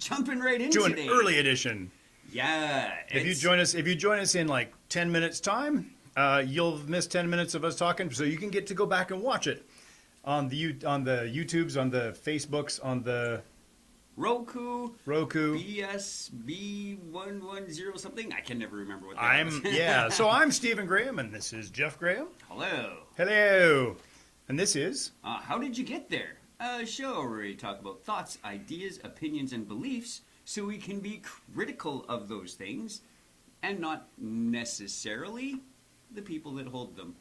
jumping right in to an today. early edition. Yeah. If you join us in like 10 minutes time, you'll miss 10 minutes of us talking, so you can get to go back and watch it on the YouTubes, on the Facebooks, on the Roku, Roku. BSB110 something. I can never remember what that was. So I'm Stephen Graham, and this is Jeff Graham. Hello. Hello. And this is How Did You Get There? A show where we talk about thoughts, ideas, opinions, and beliefs so we can be critical of those things and not necessarily the people that hold them.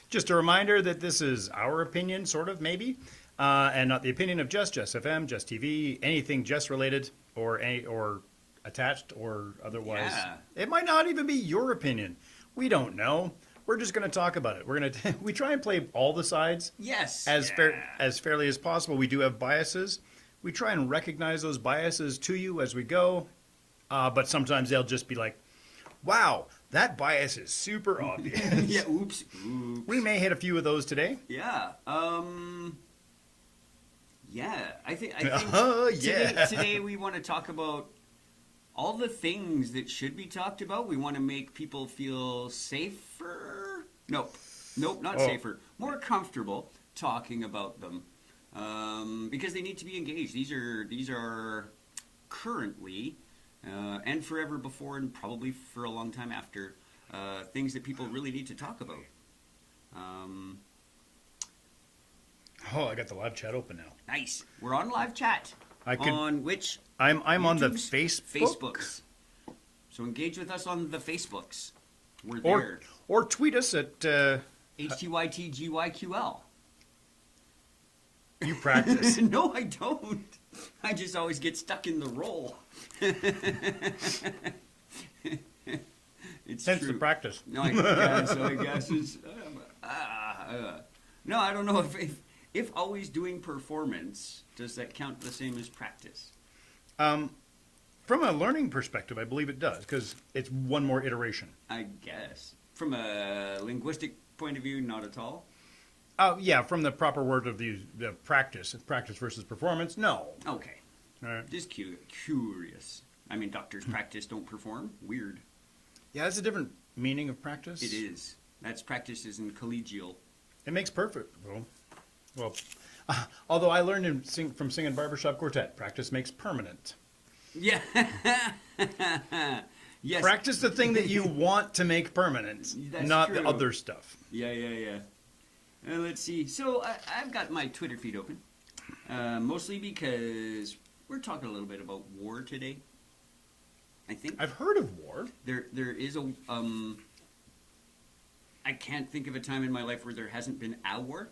just a reminder that this is our opinion, sort of, maybe, and not the opinion of Jess FM, Jess TV, anything Jess related or attached or otherwise. Yeah. It might not even be your opinion. We don't know. We're just going to talk about it. We try and play all the sides. Yes. As fairly as possible. We do have biases. We try and recognize those biases to you as we go, but sometimes they'll just be like, "Wow, that bias is super obvious." Yeah. Oops. We may hit a few of those today. Yeah. Yeah. I think yeah. today we want to talk about all the things that should be talked about. We want to make people feel safer. Nope, not safer. More comfortable talking about them, because they need to be engaged. These are currently and forever before, and probably for a long time after, things that people really need to talk about. I got the live chat open now. Nice. We're on live chat. On which? I'm on the Facebooks. So engage with us on the Facebooks. We're there. Or tweet us at HTYTGYQL. You practice. No, I don't. I just always get stuck in the role. It's Hence true. the practice. No, I guess it's. No, I don't know if always doing performance, does that count the same as practice? From a learning perspective, I believe it does, because it's one more iteration. I guess. From a linguistic point of view, not at all. Yeah, from the proper word of the practice versus performance, no. Okay. All right. Just curious. I mean, doctors practice, don't perform. Weird. Yeah, that's a different meaning of practice. It is. That's practice is in collegial. It makes perfect. Well, although I learned from singing Barbershop Quartet, practice makes permanent. Yeah. Yes. Practice the thing that you want to make permanent, That's not true. the other stuff. Yeah. Let's see. So I've got my Twitter feed open, mostly because we're talking a little bit about war today. I think I've heard of war. there is a I can't think of a time in my life where there hasn't been a war.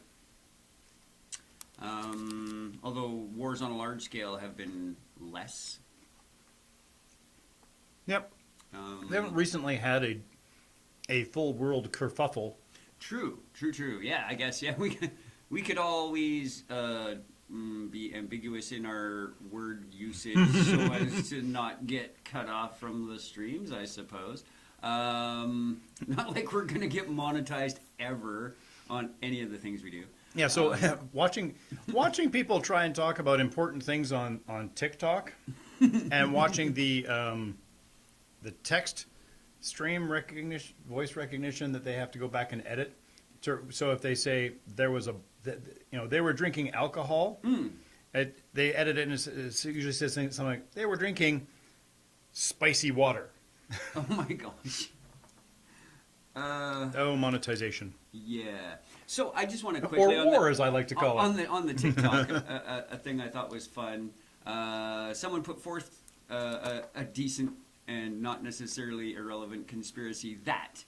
Although wars on a large scale have been less. Yep. They haven't recently had a full world kerfuffle. True. Yeah, I guess. Yeah, we could always be ambiguous in our word usage so as to not get cut off from the streams, I suppose. Not like we're going to get monetized ever on any of the things we do. Yeah, so watching people try and talk about important things on TikTok and watching the text stream recognition, voice recognition that they have to go back and edit. So if they say there was they were drinking alcohol, they edit it and it usually says something like they were drinking spicy water. Oh my gosh. Monetization. Yeah. So I just want to quickly or war, as I like to call it. On the TikTok, a thing I thought was fun. Someone put forth a decent and not necessarily irrelevant conspiracy that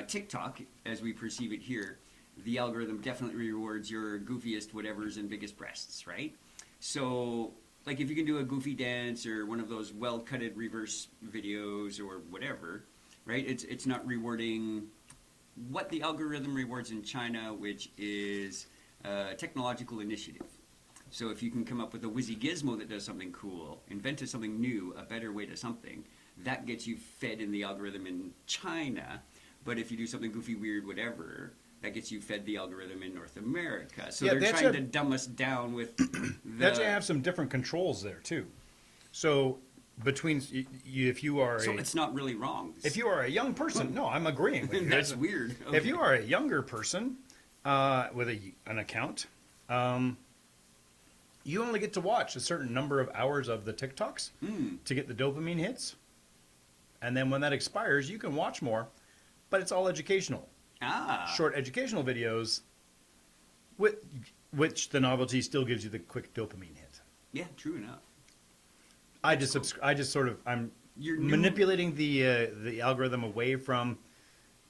TikTok, as we perceive it here, the algorithm definitely rewards your goofiest whatevers and biggest breasts, right? So, like if you can do a goofy dance or one of those well-cutted reverse videos or whatever, right? It's not rewarding what the algorithm rewards in China, which is technological initiative. So if you can come up with a whizzy gizmo that does something cool, invent something new, a better way to something, that gets you fed in the algorithm in China. But if you do something goofy, weird, whatever, that gets you fed the algorithm in North America. So they're trying to dumb us down with They actually have some different controls there, too. So between if you are So it's not really wrong. if you are a young person, no, I'm agreeing with you. That's weird. Okay. If you are a younger person with an account, you only get to watch a certain number of hours of the TikToks to get the dopamine hits. And then when that expires, you can watch more, but it's all educational. Short educational videos, which the novelty still gives you the quick dopamine hit. Yeah, true enough. I'm manipulating the algorithm away from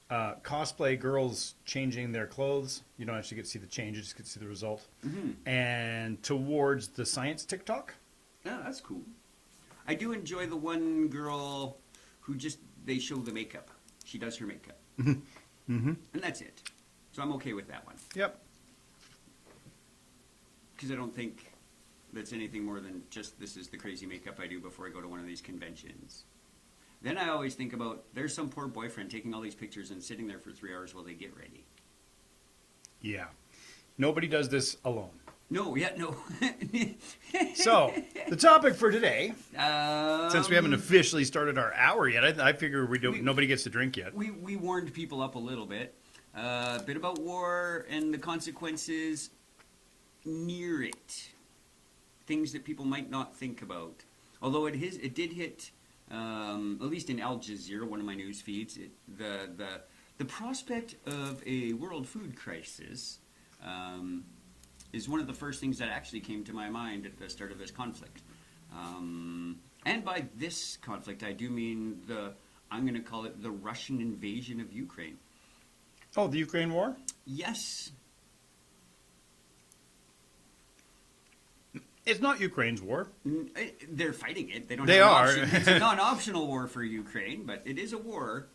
cosplay girls changing their clothes. You don't actually get to see the change; you just get to see the result. And towards the science TikTok. Yeah, that's cool. I do enjoy the one girl who they show the makeup. She does her makeup. And that's it. So I'm okay with that one. Yep. Because I don't think that's anything more than just this is the crazy makeup I do before I go to one of these conventions. Then I always think about there's some poor boyfriend taking all these pictures and sitting there for 3 hours while they get ready. Yeah. Nobody does this alone. No, yeah, no. So, the topic for today, since we haven't officially started our hour yet, I figure nobody gets to drink yet. We warned people up a little bit. A bit about war and the consequences near it. Things that people might not think about. Although it did hit, at least in Al Jazeera, one of my news feeds, the prospect of a world food crisis is one of the first things that actually came to my mind at the start of this conflict. And by this conflict, I do mean I'm going to call it the Russian invasion of Ukraine. Oh, the Ukraine war? Yes. It's not Ukraine's war. They're fighting it. They don't. They have an are. option. It's a non-optional war for Ukraine, but it is a war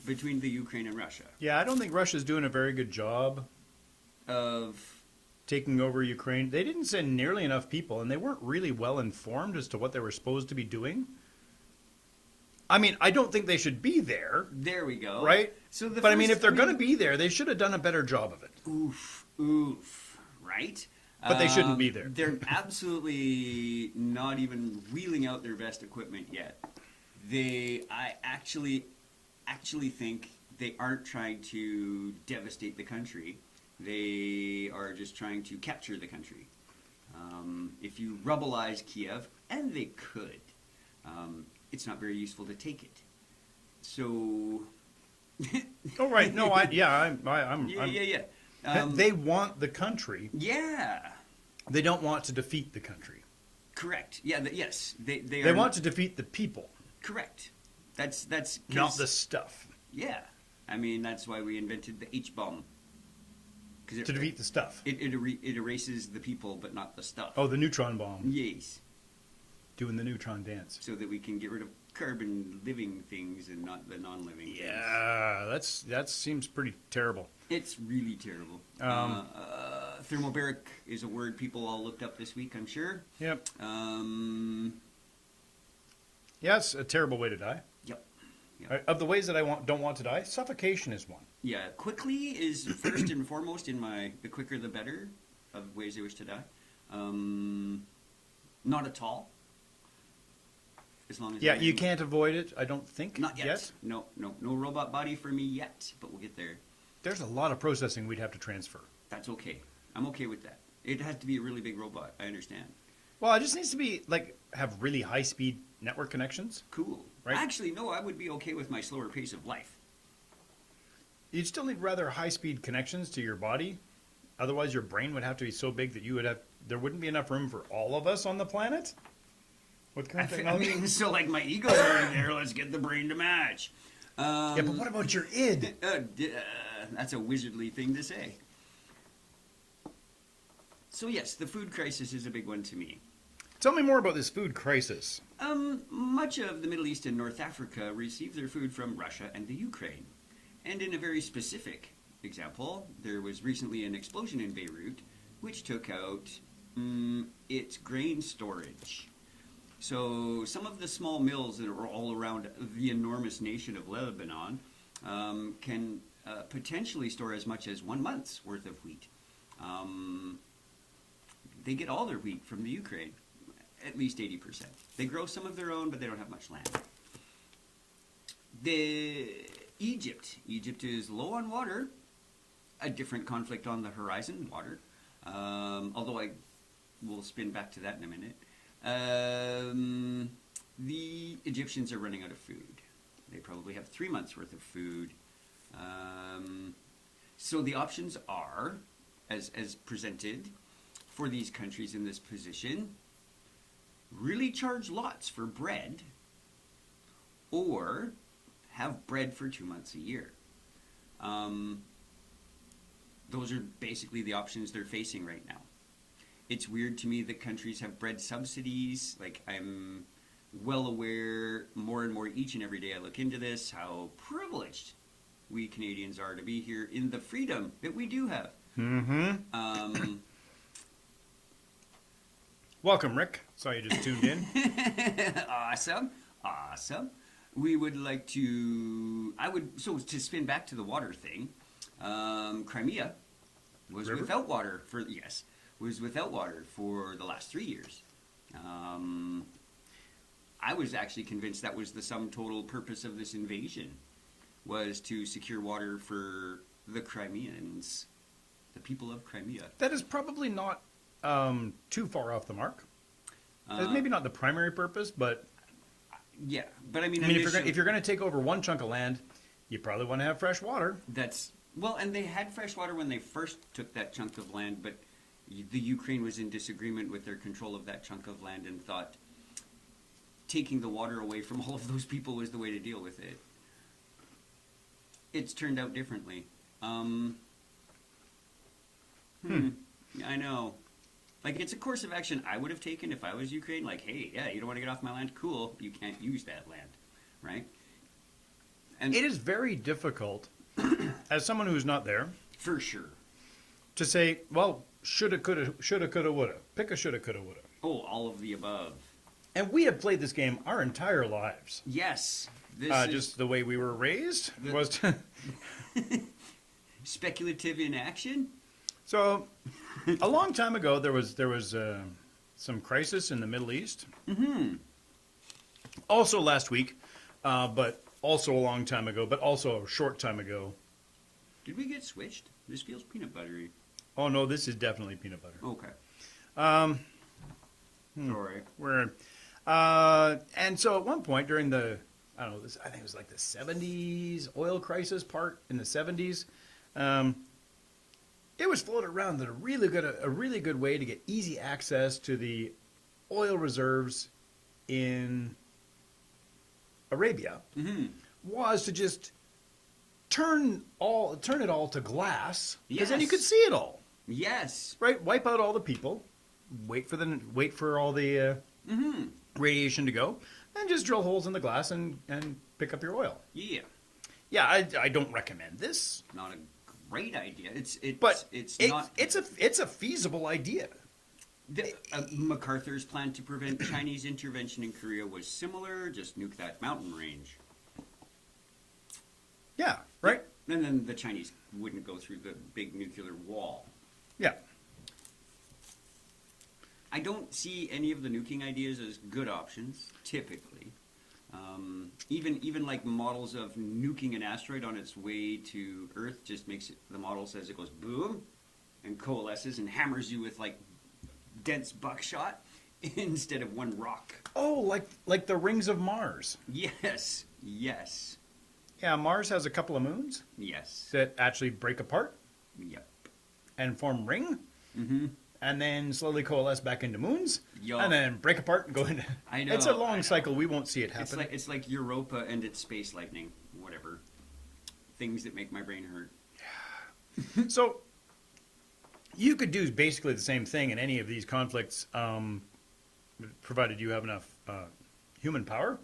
between the Ukraine and Russia. Yeah, I don't think Russia's doing a very good job of taking over Ukraine. They didn't send nearly enough people, and they weren't really well informed as to what they were supposed to be doing. I mean, I don't think they should be there. There we go. Right? So, if they're going to be there, they should have done a better job of it. Oof. Right? But they shouldn't be there. They're absolutely not even wheeling out their best equipment yet. I actually think they aren't trying to devastate the country. They are just trying to capture the country. If you rubbleize Kiev, and they could, it's not very useful to take it. So. Oh right, no, I'm Yeah. they want the country. Yeah. They don't want to defeat the country. Correct. Yeah. Yes. They want to defeat the people. Correct. That's not the stuff. Yeah. I mean, that's why we invented the H-bomb. To defeat the stuff. It erases the people, but not the stuff. Oh, the neutron bomb. Yes. Doing the neutron dance. So that we can get rid of carbon living things and not the non-living things. Yeah, that seems pretty terrible. It's really terrible. Thermobaric is a word people all looked up this week, I'm sure. Yep. Yeah, it's a terrible way to die. Yep. Of the ways that I don't want to die, suffocation is one. Yeah, quickly is first and foremost in the quicker the better of ways I wish to die. Not at all. As long as you can't avoid it, I don't think. Not yet. No robot body for me yet, but we'll get there. There's a lot of processing we'd have to transfer. That's okay. I'm okay with that. It has to be a really big robot. I understand. Well, it just needs to be have really high speed network connections. Cool. Right? Actually, no, I would be okay with my slower pace of life. You'd still need rather high speed connections to your body. Otherwise, your brain would have to be so big that there wouldn't be enough room for all of us on the planet. With current technology. I mean, so my ego's already there. Let's get the brain to match. Yeah, but what about your id? That's a wizardly thing to say. So yes, the food crisis is a big one to me. Tell me more about this food crisis. Much of the Middle East and North Africa receive their food from Russia and the Ukraine. And in a very specific example, there was recently an explosion in Beirut, which took out its grain storage. So some of the small mills that are all around the enormous nation of Lebanon can potentially store as much as 1 month's worth of wheat. They get all their wheat from the Ukraine. at least 80%. They grow some of their own, but they don't have much land. Egypt is low on water. A different conflict on the horizon, water. Although I will spin back to that in a minute. The Egyptians are running out of food. They probably have 3 months worth of food. So the options are, as presented for these countries in this position, really charge lots for bread, or have bread for 2 months a year. Those are basically the options they're facing right now. It's weird to me that countries have bread subsidies. Like, I'm well aware more and more each and every day I look into this, how privileged we Canadians are to be here in the freedom that we do have. Mm-hmm. Welcome, Rick. Saw you just tuned in. Awesome. We would like to, so to spin back to the water thing, Crimea was without water for the last 3 years. I was actually convinced that was the sum total purpose of this invasion, was to secure water for the Crimeans, the people of Crimea. That is probably not too far off the mark. That's maybe not the primary purpose, but yeah. But I mean, if you're going to take over one chunk of land, you probably want to have fresh water. And they had fresh water when they first took that chunk of land, but the Ukraine was in disagreement with their control of that chunk of land and thought taking the water away from all of those people was the way to deal with it. It's turned out differently. I know. Like, it's a course of action I would have taken if I was Ukraine. Like, hey, yeah, you don't want to get off my land? Cool. You can't use that land, right? And it is very difficult, as someone who's not there, for sure, to say, well, shoulda, coulda, woulda. Pick a shoulda, coulda, woulda. Oh, all of the above. And we have played this game our entire lives. Yes. Just the way we were raised was to speculative inaction. So, a long time ago, there was some crisis in the Middle East. Mm-hmm. Also last week, but also a long time ago, but also a short time ago. Did we get switched? This feels peanut buttery. Oh no, this is definitely peanut butter. Okay. Sorry. And so at one point during the, I don't know, I think it was like the 70s oil crisis part in the 70s. It was floated around that a really good way to get easy access to the oil reserves in Arabia was to just turn it all to glass, because then you could see it all. Yes. Right. Wipe out all the people. Wait for all the radiation to go, and just drill holes in the glass and pick up your oil. Yeah. Yeah. I don't recommend this. Not a great idea. It's a feasible idea. MacArthur's plan to prevent Chinese intervention in Korea was similar. Just nuke that mountain range. Yeah. Right. And then the Chinese wouldn't go through the big nuclear wall. Yeah. I don't see any of the nuking ideas as good options, typically. Even like models of nuking an asteroid on its way to Earth just makes it, the model says it goes boom and coalesces and hammers you with like dense buckshot instead of one rock. Oh, like the rings of Mars. Yes. Yeah, Mars has a couple of moons. Yes. That actually break apart. Yep. And form ring. Mm-hmm. And then slowly coalesce back into moons. Yo. And then break apart and go into... I know. It's a long cycle. We won't see it happen. It's like Europa and its space lightning. Whatever. Things that make my brain hurt. So, you could do basically the same thing in any of these conflicts, provided you have enough human power,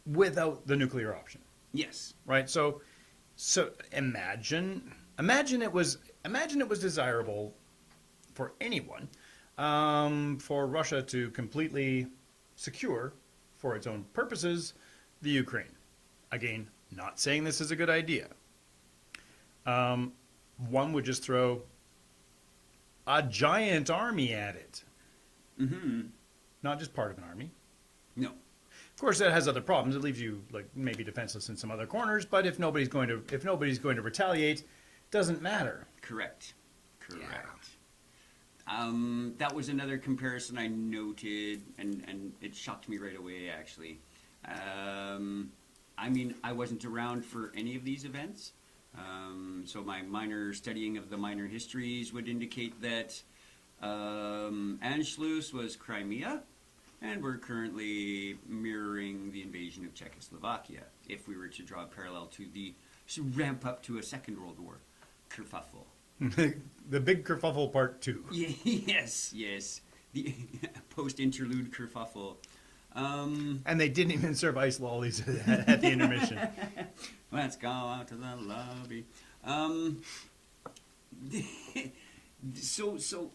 without the nuclear option. Yes. Right. So imagine it was desirable for anyone, for Russia to completely secure, for its own purposes, the Ukraine. Again, not saying this is a good idea. One would just throw a giant army at it. Mm-hmm. not just part of an army. No. Of course, that has other problems. It leaves you like maybe defenseless in some other corners. But if nobody's going to retaliate, doesn't matter. Correct. That was another comparison I noted, and it shocked me right away, actually. I mean, I wasn't around for any of these events, so my minor studying of the minor histories would indicate that Anschluss was Crimea, and we're currently mirroring the invasion of Czechoslovakia, if we were to draw a parallel to the ramp up to a Second World War, kerfuffle. The big kerfuffle part 2. Yes, the post-interlude kerfuffle. And they didn't even serve ice lollies at the intermission. Let's go out to the lobby. So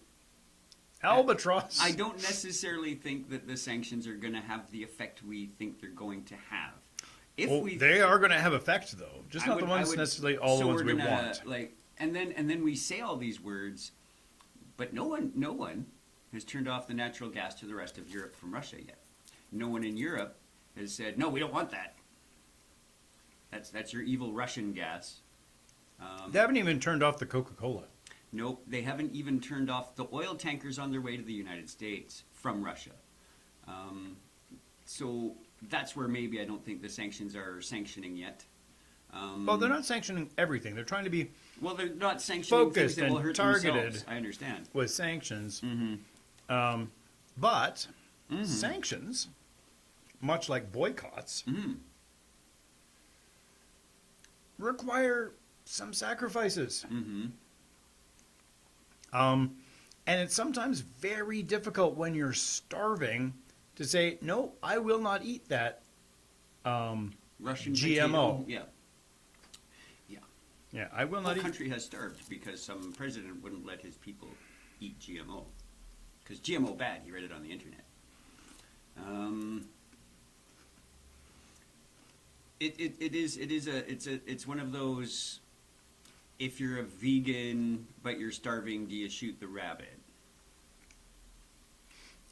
Albatross. I don't necessarily think that the sanctions are going to have the effect we think they're going to have. They are going to have effect, though. Just not the ones necessarily all the ones we want. And then we say all these words, but no one has turned off the natural gas to the rest of Europe from Russia yet. No one in Europe has said, no, we don't want that. That's your evil Russian gas. They haven't even turned off the Coca-Cola. Nope, they haven't even turned off the oil tankers on their way to the United States from Russia. So that's where maybe I don't think the sanctions are sanctioning yet. Well, they're not sanctioning everything. They're trying to be they're not sanctioning things focused that will and hurt targeted themselves. I understand. with sanctions. Mm-hmm. But sanctions, much like boycotts, require some sacrifices. Mm-hmm. And it's sometimes very difficult when you're starving to say, no, I will not eat that Russian GMO. Potato, yeah. Yeah, I will not The eat. country has starved because some president wouldn't let his people eat GMO. Because GMO bad, he read it on the internet. It's one of those, if you're a vegan but you're starving, do you shoot the rabbit?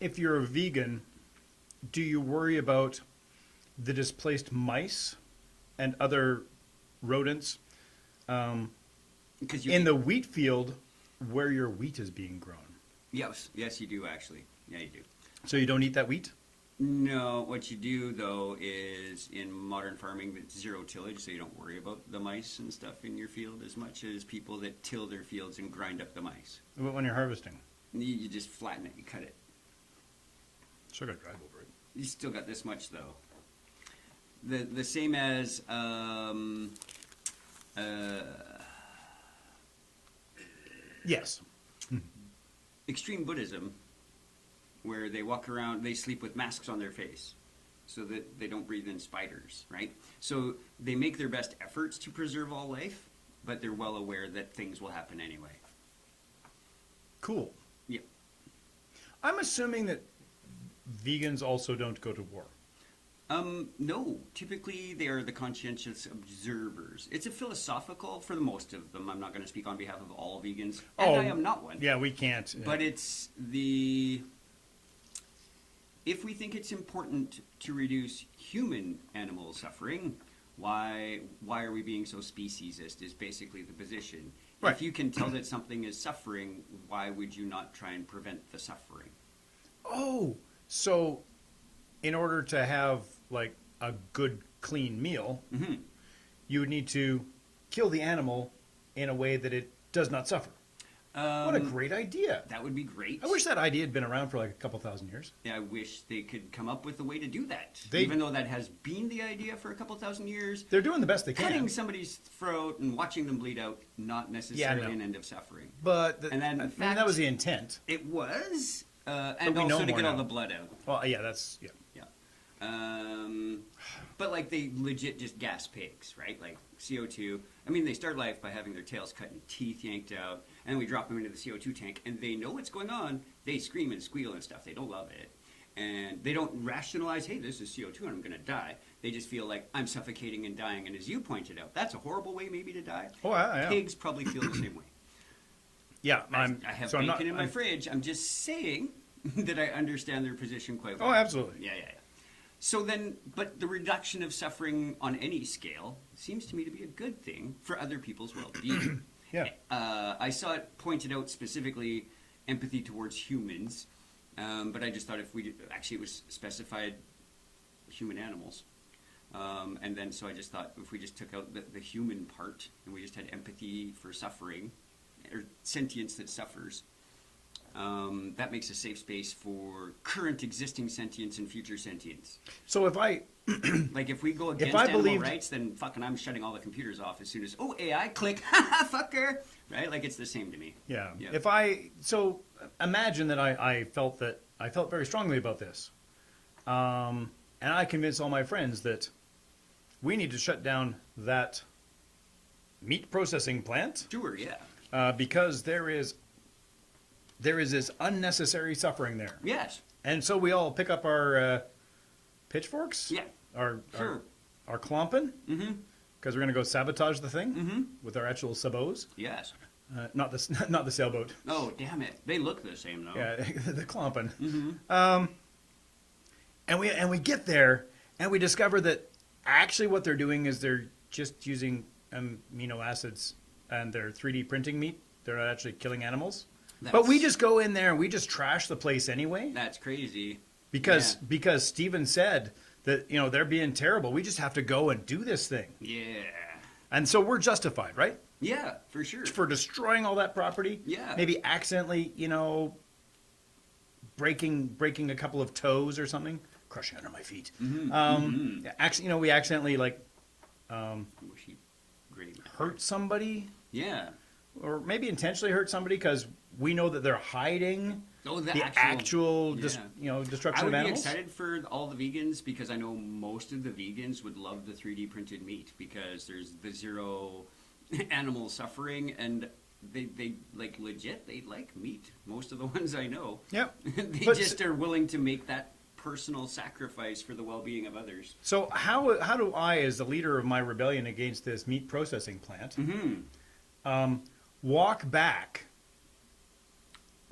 If you're a vegan, do you worry about the displaced mice and other rodents in the wheat field where your wheat is being grown? Yes, you do actually. Yeah, you do. So you don't eat that wheat? No, what you do though is in modern farming, it's zero tillage, so you don't worry about the mice and stuff in your field as much as people that till their fields and grind up the mice. What when you're harvesting? You just flatten it, you cut it. Still got to drive over it. You still got this much though. The same as Yes. extreme Buddhism, where they walk around, they sleep with masks on their face so that they don't breathe in spiders, right? So they make their best efforts to preserve all life, but they're well aware that things will happen anyway. Cool. Yep. I'm assuming that vegans also don't go to war. No, typically they are the conscientious observers. It's a philosophical, for the most of them. I'm not going to speak on behalf of all vegans, and I am not one. Yeah, we can't. But it's if we think it's important to reduce human animal suffering, why are we being so speciesist is basically the position. Right. If you can tell that something is suffering, why would you not try and prevent the suffering? Oh, so in order to have like a good clean meal, you would need to kill the animal in a way that it does not suffer. What a great idea. That would be great. I wish that idea had been around for like a couple thousand years. Yeah, I wish they could come up with a way to do that. They- Even though that has been the idea for a couple thousand years. They're doing the best they can. Cutting somebody's throat and watching them bleed out, not necessarily an end of suffering. But And then, in I mean, fact- that was the intent. It was, and we know also to more get all now. the blood out. Well, yeah, that's yeah. But like they legit just gas pigs, right? Like CO2. I mean, they start life by having their tails cut and teeth yanked out, and then we drop them into the CO2 tank, and they know what's going on. They scream and squeal and stuff. They don't love it. And they don't rationalize, hey, this is CO2 and I'm going to die. They just feel like I'm suffocating and dying. And as you pointed out, that's a horrible way maybe to die. Oh, yeah. Pigs probably feel the same way. Yeah, I have so bacon I'm not, in my I'm- fridge. I'm just saying that I understand their position quite well. Oh, absolutely. Yeah. So then, but the reduction of suffering on any scale seems to me to be a good thing for other people's well-being. Yeah. I saw it pointed out specifically empathy towards humans, but I just thought if we actually it was specified human animals. And then so I just thought if we just took out the human part and we just had empathy for suffering or sentience that suffers, that makes a safe space for current existing sentience and future sentience. So if I Like if we go against animal rights, then fucking I'm shutting all the computers off as soon as AI click, haha, fucker, right? Like it's the same to me. Yeah. Yeah. If I so imagine that I felt very strongly about this, and I convinced all my friends that we need to shut down that meat processing plant Sure, yeah. because there is this unnecessary suffering there, Yes. and so we all pick up our pitchforks, Yeah. our Sure. our clomping, Mm-hmm. because we're going to go sabotage the thing Mm-hmm. with our actual sabots. Yes. Not the sailboat. Oh, damn it. They look the same though. Yeah, the clomping. Mm-hmm. And we get there and we discover that actually what they're doing is they're just using amino acids and they're 3D printing meat. They're not actually killing animals. But we just go in there and we just trash the place anyway That's crazy. because Steven said that they're being terrible. We just have to go and do this thing. Yeah. And so we're justified, right? Yeah, for sure. For destroying all that property. Yeah. Maybe accidentally, breaking a couple of toes or something, crushing under my feet. Mm-hmm. We accidentally Mushy gravy. hurt somebody, Yeah. or maybe intentionally hurt somebody because we know that they're hiding Oh, the actual I destruction would of be animals. excited for all the vegans because I know most of the vegans would love the 3D printed meat because there's the zero animal suffering and they like legit they like meat. Most of the ones I know. Yep. They But just are willing to make that personal sacrifice for the well-being of others. So how do I, as the leader of my rebellion against this meat processing plant, walk back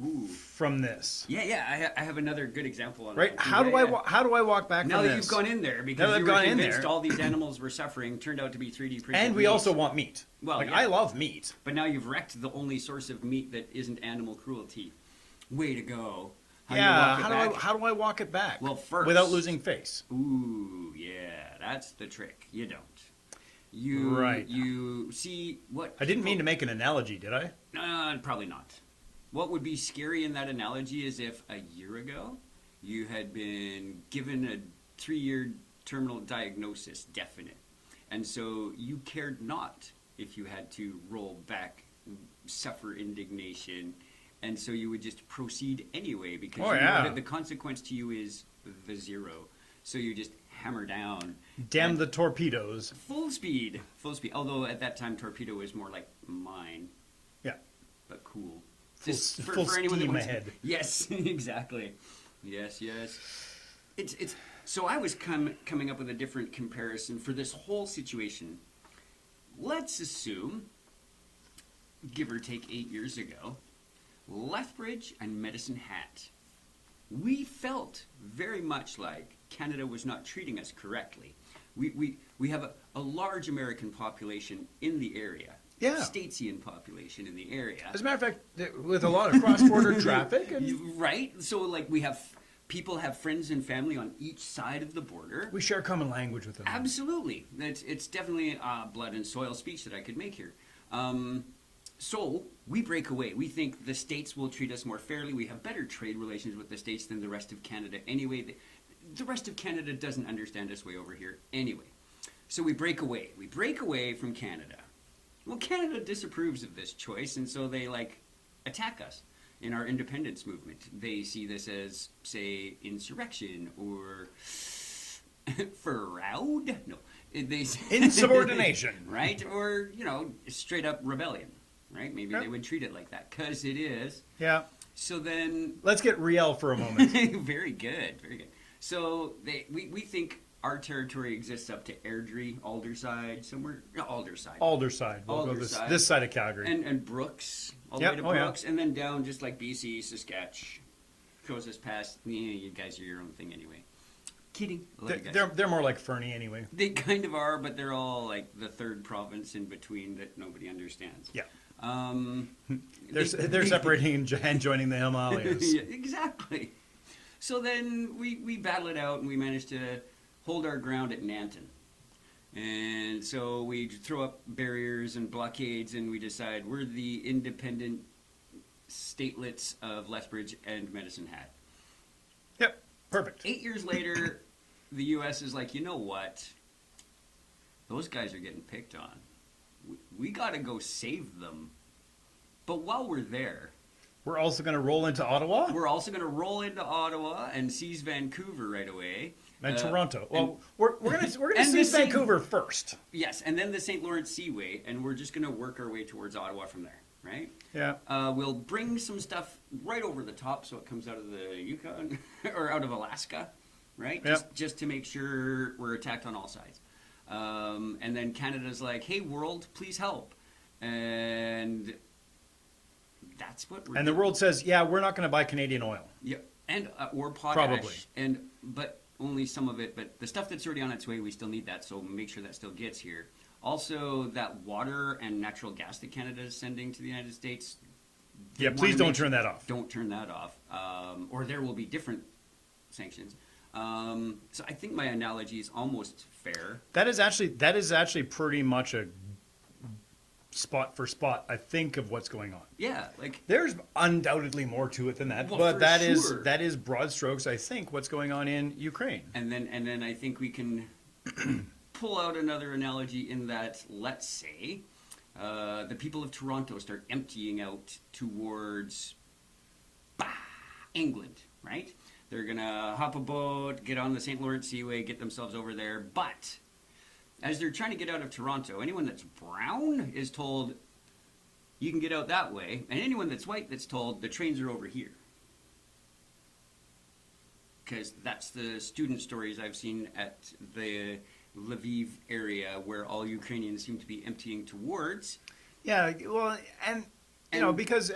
Ooh. from this? Yeah. I have another good example on Right? that. How do Yeah, I yeah. how do I walk back Now from that this? you've gone in there Now because that you I've were gone in convinced there- all these animals were suffering, turned out to be 3D printed And we meat. also want meat. Well, yeah. I love meat. But now you've wrecked the only source of meat that isn't animal cruelty. Way to go. Do you walk it back? How do I walk it back? Well, first- without losing face. Ooh, yeah, that's the trick. You don't. Right. You see what? I didn't mean to make an analogy, did I? Probably not. What would be scary in that analogy is if a year ago you had been given a 3-year terminal diagnosis, definite, and so you cared not if you had to roll back, suffer indignation, and so you would just proceed anyway because Oh, you know yeah. that the consequence to you is the zero. So you just hammer down. Damn And the torpedoes. full speed. Although at that time torpedo was more like mine, Yeah. but cool. Full steam ahead. Yes, exactly. Yes. It's so I was coming up with a different comparison for this whole situation. Let's assume, give or take 8 years ago, Lethbridge and Medicine Hat. We felt very much like Canada was not treating us correctly. We have a large American population in the area. Yeah. Statesian population in the area. As a matter of fact, with a lot of cross-border traffic, and Right? So, like, people have friends and family on each side of the border. we share common language with them. Absolutely. It's definitely blood and soil speech that I could make here. So, we break away. We think the States will treat us more fairly. We have better trade relations with the States than the rest of Canada anyway. The rest of Canada doesn't understand us way over here anyway. So we break away. We break away from Canada. Well, Canada disapproves of this choice, and so they, attack us in our independence movement. They see this as, say, insurrection or fraud. No, they Insubordination. right? Or, straight up rebellion, right? Maybe Yep. they would treat it like that, because it is. Yeah. So then Let's get real for a moment. very good. So we think our territory exists up to Airdrie, Alderside, somewhere. No, Alderside. Alderside. We'll go Alderside. this side of Calgary. And Brooks, all the Yep. way to Oh, yeah. Brooks, and then down just like BC, Saskatchewan. Crozes Pass, you guys are your own thing anyway. Kidding. I love you guys. They're more like Fernie anyway. They kind of are, but they're all like the third province in between that nobody understands. Yeah. They're separating and joining the Himalayas. Yeah, exactly. So then we battle it out and we managed to hold our ground at Nanton. And so we throw up barriers and blockades and we decide we're the independent statelets of Lethbridge and Medicine Hat. Yep, perfect. 8 years later, the U.S. is like, you know what? Those guys are getting picked on. We got to go save them. But while we're there, we're also going to roll into Ottawa? We're also going to roll into Ottawa and seize Vancouver right away. And Toronto. Well, we're going to seize Vancouver first. Yes, and then the St. Lawrence Seaway, and we're just going to work our way towards Ottawa from there, right? Yeah. We'll bring some stuff right over the top so it comes out of the Yukon, or out of Alaska, right? Yep. Just to make sure we're attacked on all sides. And then Canada's like, hey, world, please help. And that's what we're And doing. the world says, yeah, we're not going to buy Canadian oil. Yeah, and or potash. Probably. But only some of it. But the stuff that's already on its way, we still need that. So make sure that still gets here. Also, that water and natural gas that Canada is sending to the United States. Yeah, please don't turn that off. Don't turn that off, or there will be different sanctions. So I think my analogy is almost fair. That is actually pretty much a spot for spot, I think, of what's going on. Yeah, like there's undoubtedly more to it than that, well, but that sure. is broad strokes, I think, what's going on in Ukraine. And then I think we can pull out another analogy in that, let's say, the people of Toronto start emptying out towards England, right? They're gonna hop a boat, get on the St. Lawrence Seaway, get themselves over there, but as they're trying to get out of Toronto, anyone that's brown is told, you can get out that way, and anyone that's white that's told, the trains are over here. Because that's the student stories I've seen at the Lviv area where all Ukrainians seem to be emptying towards. Yeah, well, and you know, because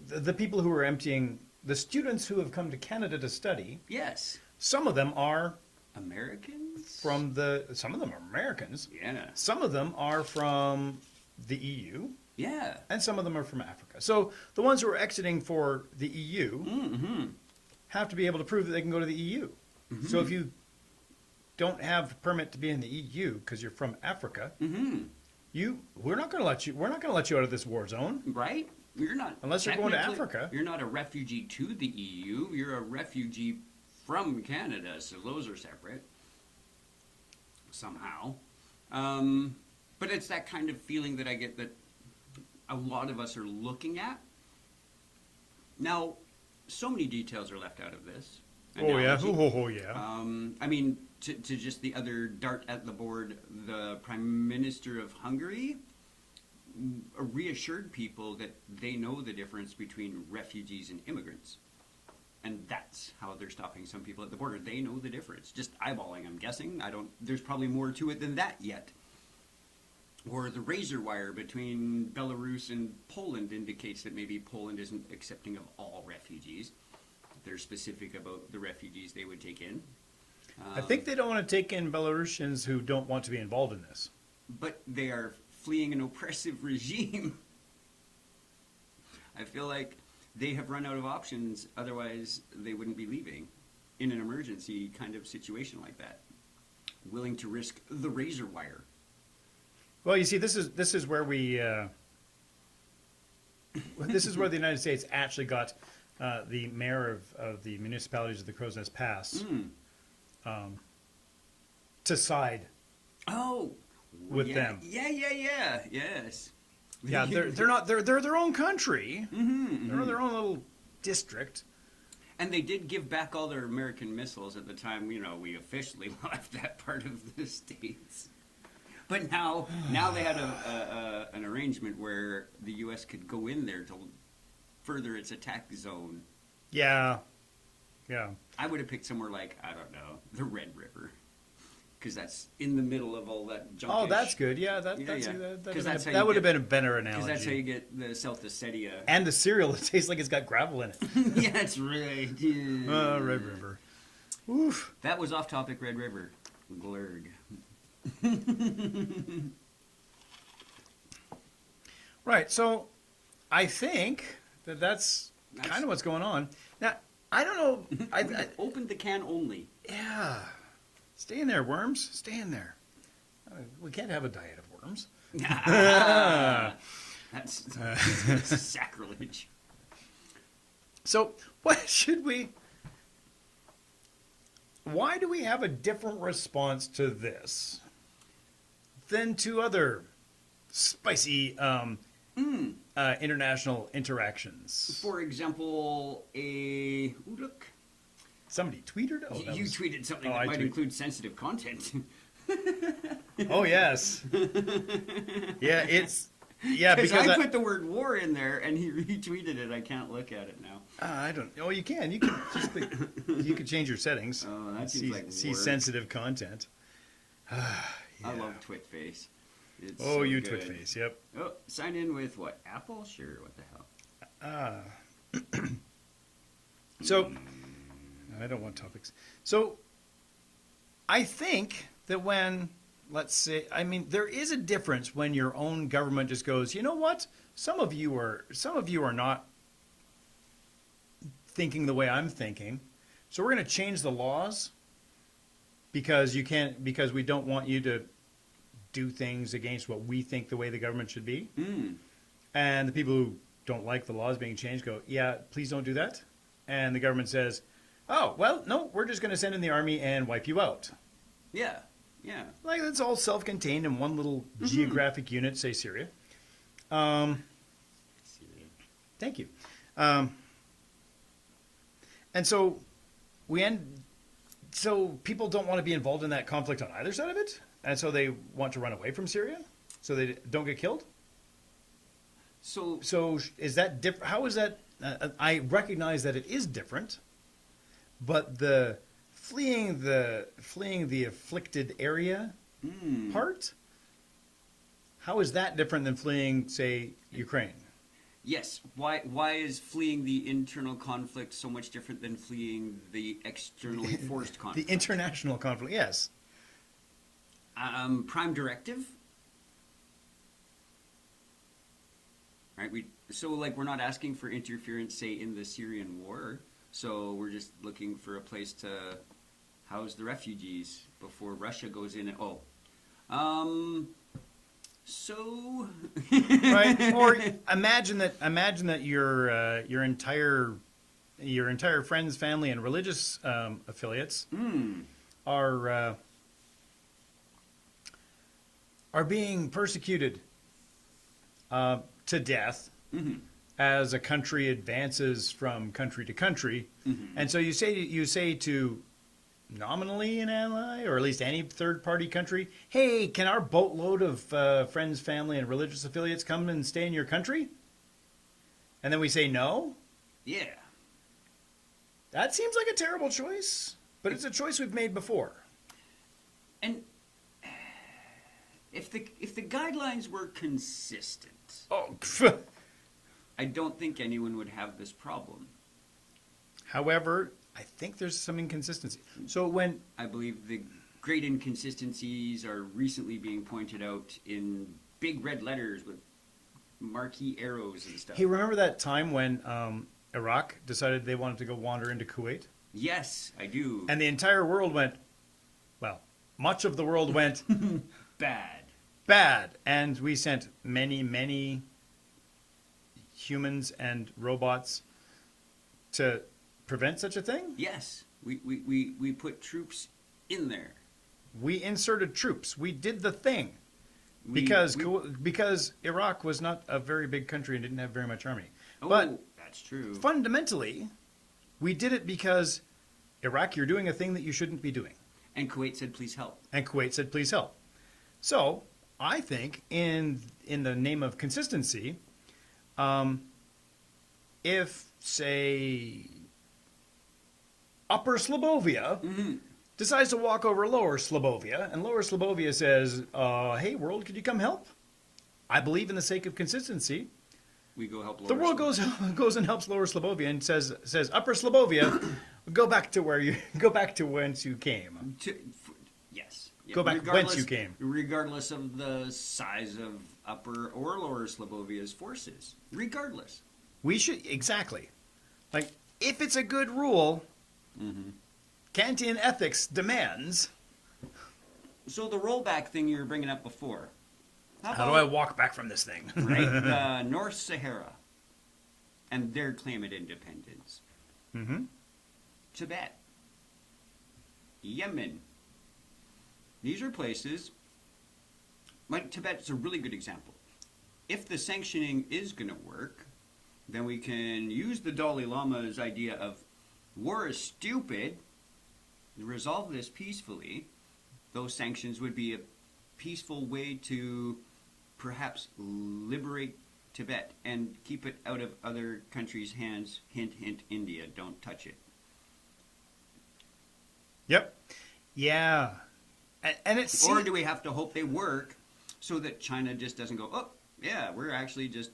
the people who are emptying, the students who have come to Canada to study, yes, some of them are Americans. Some of them are Americans. Yeah. Some of them are from the EU. Yeah. And some of them are from Africa. So the ones who are exiting for the EU have to be able to prove that they can go to the EU. Mm-hmm. So if you don't have a permit to be in the EU because you're from Africa, we're not going to let you out of this war zone. Right? You're not unless you're going to Africa. You're not a refugee to the EU. You're a refugee from Canada. So those are separate somehow. But it's that kind of feeling that I get that a lot of us are looking at. Now, so many details are left out of this analogy. Oh yeah. I mean, to just the other dart at the board, the Prime Minister of Hungary reassured people that they know the difference between refugees and immigrants. And that's how they're stopping some people at the border. They know the difference. Just eyeballing, I'm guessing. There's probably more to it than that yet. Or the razor wire between Belarus and Poland indicates that maybe Poland isn't accepting of all refugees. They're specific about the refugees they would take in. I think they don't want to take in Belarusians who don't want to be involved in this. But they are fleeing an oppressive regime. I feel like they have run out of options, otherwise they wouldn't be leaving in an emergency kind of situation like that. Willing to risk the razor wire. Well, you see, this is where we this is where the United States actually got the mayor of the municipalities of the Crow's Pass to side with them. Yeah, yes. Yeah, they're their own country. They're their own little district. And they did give back all their American missiles at the time, we officially left that part of the States. But now they had an arrangement where the U.S. could go in there to further its attack zone. Yeah. I would have picked somewhere like, I don't know, the Red River. because that's in the middle of all that junk. Oh, that's good. Yeah, that would have been a better analogy. Because that's how you get the South Ossetia. And the cereal, it tastes like it's got gravel in it. Yeah, that's right. Red River. Oof. That was off topic. Red River. Glurg. Right. So, I think that's kind of what's going on. Now, I don't know. I opened the can only. Yeah. Stay in there, worms. Stay in there. We can't have a diet of worms. That's sacrilege. So, why do we have a different response to this than to other spicy international interactions? For example, look. Somebody tweeted? Oh, you tweeted something that might include sensitive content. Oh, yes. Yeah, because I put the word war in there and he retweeted it. I can't look at it now. I don't. Oh, you can. You can just you can change your settings. Oh, that seems like see sensitive content. Yeah. I love Twitface. It's so you good. Twitface. Yep. Oh, sign in with what? Apple? Sure. What the hell? So, I don't want topics. So, I think that when, let's say, I mean, there is a difference when your own government just goes, you know what? Some of you are not thinking the way I'm thinking, so we're going to change the laws because we don't want you to do things against what we think the way the government should be. And the people who don't like the laws being changed go, yeah, please don't do that. And the government says, oh, well, no, we're just going to send in the army and wipe you out. Yeah, yeah. Like, that's all self-contained in one little geographic unit, say Syria. Syria. Thank you. And so so people don't want to be involved in that conflict on either side of it, and so they want to run away from Syria so they don't get killed. So is that different? How is that? I recognize that it is different, but the fleeing the afflicted area part, how is that different than fleeing, say, Ukraine? Yes. Why is fleeing the internal conflict so much different than fleeing the externally forced conflict? The international conflict, yes. Prime directive. Right. We're not asking for interference, say, in the Syrian war. So we're just looking for a place to house the refugees before Russia goes in. So right, or imagine that your entire friends, family, and religious affiliates are being persecuted to death as a country advances from country to country, and so you say to nominally an ally, or at least any third-party country, hey, can our boatload of friends, family, and religious affiliates come and stay in your country? And then we say no? Yeah. That seems like a terrible choice, but it's a choice we've made before. And if the guidelines were consistent, I don't think anyone would have this problem. However, I think there's some inconsistency. So I believe the great inconsistencies are recently being pointed out in big red letters with marquee arrows and stuff. Hey, remember that time when Iraq decided they wanted to go wander into Kuwait? Yes, I do. And the entire world went, well, much of the world went bad. And we sent many, many humans and robots to prevent such a thing? Yes. We put troops in there. We inserted troops. We did the thing. Because Iraq was not a very big country and didn't have very much army. Oh, but that's true. Fundamentally, we did it because Iraq, you're doing a thing that you shouldn't be doing. And Kuwait said, please help. So, I think in the name of consistency, if, say, Upper Slobovia decides to walk over Lower Slobovia, and Lower Slobovia says, "Hey, world, could you come help? I believe in the sake of consistency." We go help Lower The world goes and helps Lower Slobovia and says, "Upper Slobovia, go back to whence you came. Yes. Yeah, Go back whence you came." Regardless of the size of Upper or Lower Slovovia's forces. Regardless. We should exactly, like, if it's a good rule, Kantian ethics demands. So the rollback thing you were bringing up before. How do I walk back from this thing? Right, North Sahara and their claim of independence. Tibet, Yemen. These are places, like Tibet's a really good example. If the sanctioning is going to work, then we can use the Dalai Lama's idea of war is stupid, resolve this peacefully. Those sanctions would be a peaceful way to perhaps liberate Tibet and keep it out of other countries' hands. Hint, hint, India, don't touch it. Yep. Yeah. And it's... Or do we have to hope they work so that China just doesn't go, oh, yeah, we're actually just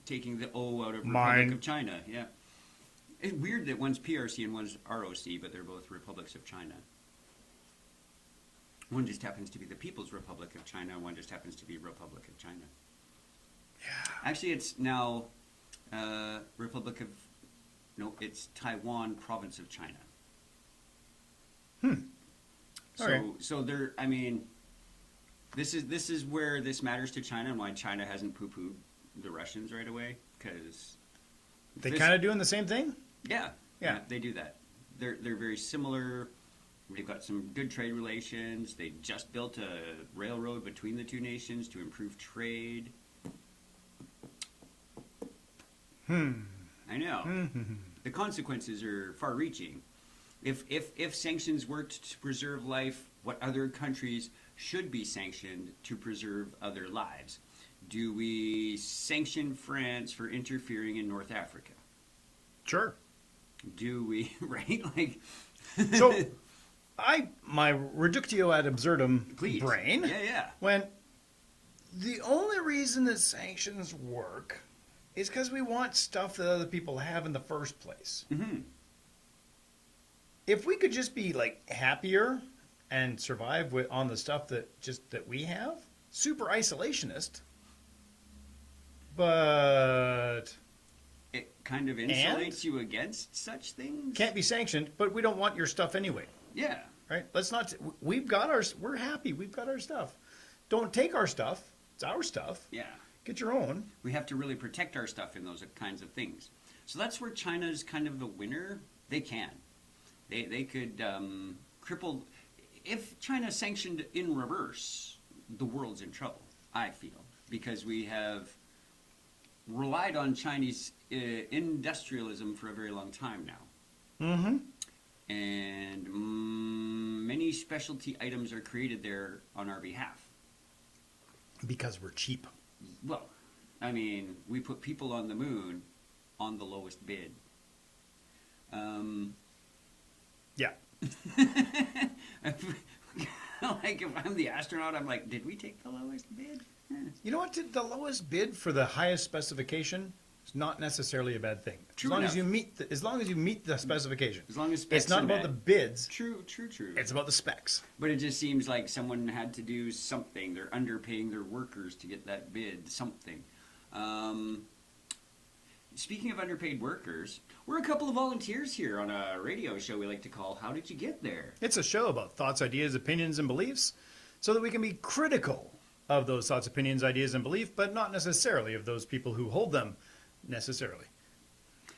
taking the O out of Republic of China. Yeah. It's weird that one's PRC and one's ROC, but they're both republics of China. One just happens to be the People's Republic of China, and one just happens to be Republic of China. Yeah. Actually, it's now Republic of... No, it's Taiwan, Province of China. Okay. So there, I mean, this is where this matters to China and why China hasn't poo-pooed the Russians right away, because They kind of doing the same thing? Yeah, Yeah. they do that. They're very similar. They've got some good trade relations. They just built a railroad between the two nations to improve trade. I know. The consequences are far-reaching. If sanctions worked to preserve life, what other countries should be sanctioned to preserve other lives? Do we sanction France for interfering in North Africa? Sure. Do we, right? Like, So, my reductio ad absurdum please. brain Yeah. went, the only reason that sanctions work is because we want stuff that other people have in the first place. If we could just be like happier and survive on the stuff that we have, super isolationist, but It kind of insulates you against such things. can't be sanctioned, but we don't want your stuff anyway, Yeah. right? Let's not, we're happy, we've got our stuff. Don't take our stuff, it's our stuff. Yeah. Get your own. We have to really protect our stuff in those kinds of things. So that's where China's kind of the winner. They can. They could cripple. If China sanctioned in reverse, the world's in trouble, I feel, because we have relied on Chinese industrialism for a very long time now. And many specialty items are created there on our behalf. Because we're cheap. Well, I mean, we put people on the moon on the lowest bid. Yeah. Like, if I'm the astronaut, I'm like, did we take the lowest bid? You know what? The lowest bid for the highest specification is not necessarily a bad thing. True as long enough. as you meet the specification. As long as specs It's not are about met. the bids. True. It's about the specs. But it just seems like someone had to do something. They're underpaying their workers to get that bid, something. Speaking of underpaid workers, we're a couple of volunteers here on a radio show we like to call How Did You Get There? It's a show about thoughts, ideas, opinions, and beliefs so that we can be critical of those thoughts, opinions, ideas, and belief, but not necessarily of those people who hold them necessarily.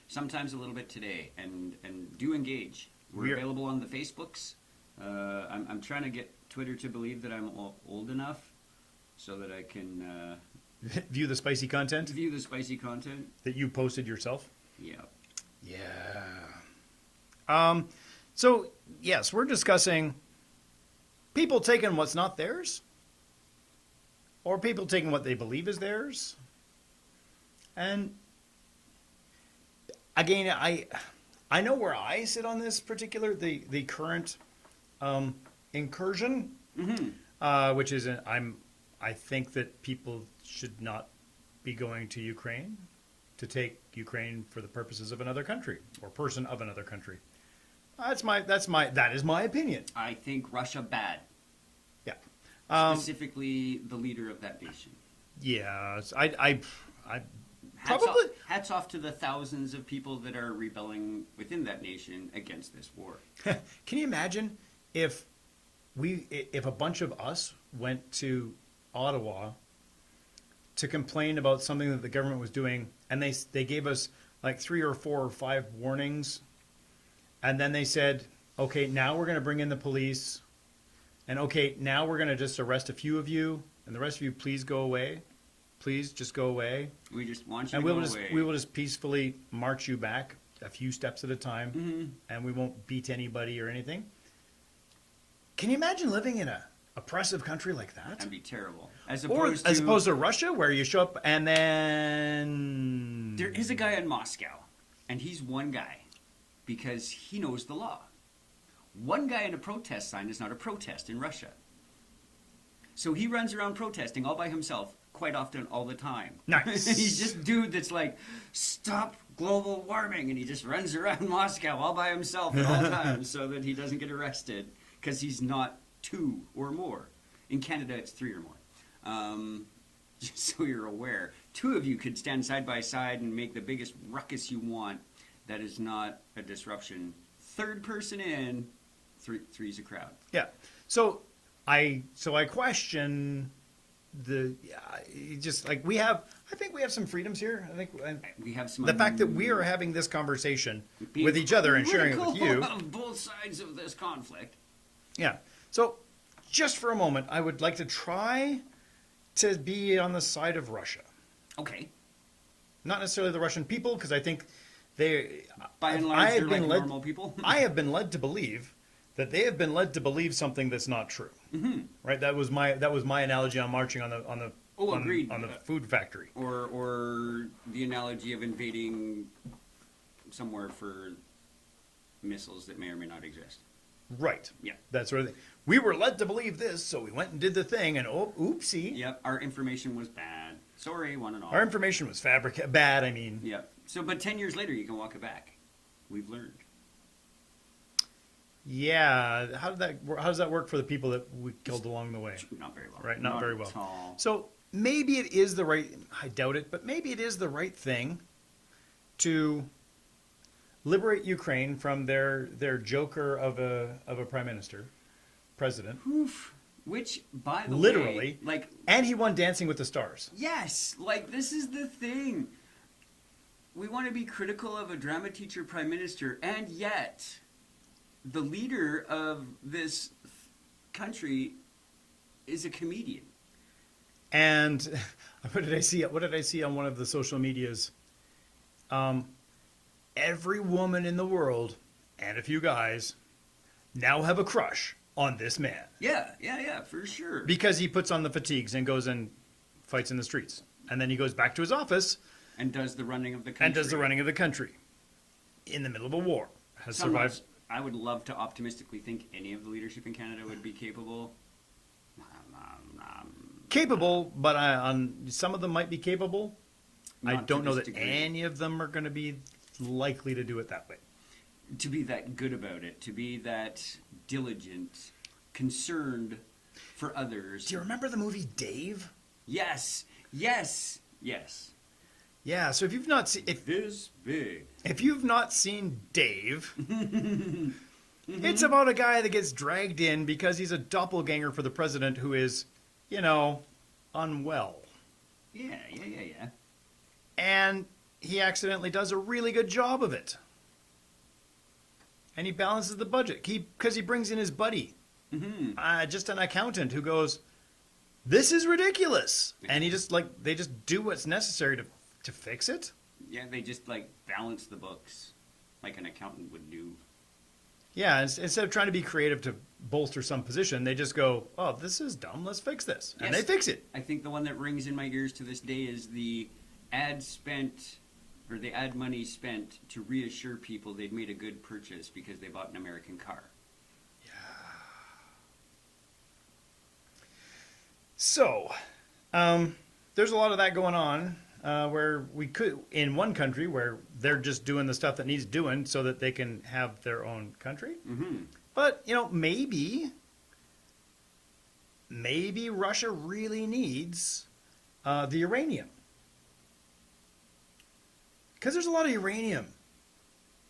Sometimes a little bit today, and do engage. We're available on the Facebooks. I'm trying to get Twitter to believe that I'm old enough so that I can View the spicy content view the spicy content. that you posted yourself. Yeah. Yeah. So, yes, we're discussing people taking what's not theirs, or people taking what they believe is theirs. And again, I know where I sit on this particular, the current incursion, which is I think that people should not be going to Ukraine to take Ukraine for the purposes of another country or person of another country. That is my opinion. I think Russia bad. Yeah. Specifically, the leader of that nation. Yeah, I Hats probably. off, hats off to the thousands of people that are rebelling within that nation against this war. Can you imagine if a bunch of us went to Ottawa to complain about something that the government was doing, and they gave us like 3 or 4 or 5 warnings, and then they said, okay, now we're going to bring in the police, and okay, now we're going to just arrest a few of you, and the rest of you please go away. Please just go away. We just want you And to go away. we will just peacefully march you back a few steps at a time, and we won't beat anybody or anything. Can you imagine living in a oppressive country like that? That'd be terrible. As opposed to Russia, where you show up and then... There is a guy in Moscow, and he's one guy, because he knows the law. One guy in a protest sign is not a protest in Russia. So he runs around protesting all by himself, quite often, all the time. Nice. He's just dude that's like, stop global warming, and he just runs around Moscow all by himself at all times so that he doesn't get arrested, because he's not 2 or more. In Canada, it's 3 or more. Just so you're aware. 2 of you could stand side by side and make the biggest ruckus you want. That is not a disruption. 3rd person in, three's a crowd. Yeah. So I question just like I think we have some freedoms here. I think We have some the fact that we are having this conversation with each other and sharing it with you. Of both sides of this conflict. Yeah. So just for a moment, I would like to try to be on the side of Russia. Okay. Not necessarily the Russian people, because I think they... By and large, they're like normal people. I have been led to believe that they have been led to believe something that's not true. Mm-hmm. Right? That was my analogy on marching on the agreed. On the food factory. Or the analogy of invading somewhere for missiles that may or may not exist. Right. Yeah. That sort of thing. We were led to believe this, so we went and did the thing, and oopsie. Yep. Our information was bad. Sorry, one and all. Our information was bad, I mean. Yep. So, but 10 years later, you can walk it back. We've learned. Yeah. How does that work for the people that we killed along the way? Not very well. Right. Not very well. At all. So maybe it is the right. I doubt it, but maybe it is the right thing to liberate Ukraine from their joker of a president. Oof. Which, by the Literally, way, and he won Dancing with the Stars. Yes, this is the thing. We want to be critical of a drama teacher prime minister, and yet the leader of this country is a comedian. And what did I see on one of the social medias? Every woman in the world and a few guys now have a crush on this man. Yeah, for sure. Because he puts on the fatigues and goes and fights in the streets. And then he goes back to his office. And does the running of the country. In the middle of a war. Has Somewhat, survived. I would love to optimistically think any of the leadership in Canada would be capable. Capable, but some of them might be capable. I Not don't to know this that degree. any of them are going to be likely to do it that way. To be that good about it, to be that diligent, concerned for others. Do you remember the movie Dave? Yes. Yeah, so if you've not seen This big. if you've not seen Dave, it's about a guy that gets dragged in because he's a doppelganger for the president who is, unwell. Yeah. And he accidentally does a really good job of it. And he balances the budget because he brings in his buddy, just an accountant who goes, "This is ridiculous," and they just do what's necessary to fix it. Yeah, they just balance the books like an accountant would do. Yeah, instead of trying to be creative to bolster some position, they just go, "Oh, this is dumb. Let's fix this," and Yes. they fix it. I think the one that rings in my ears to this day is the ad money spent to reassure people they'd made a good purchase because they bought an American car. So, there's a lot of that going on where we could, in one country, where they're just doing the stuff that needs doing so that they can have their own country. Mm-hmm. But, maybe Russia really needs the uranium. Because there's a lot of uranium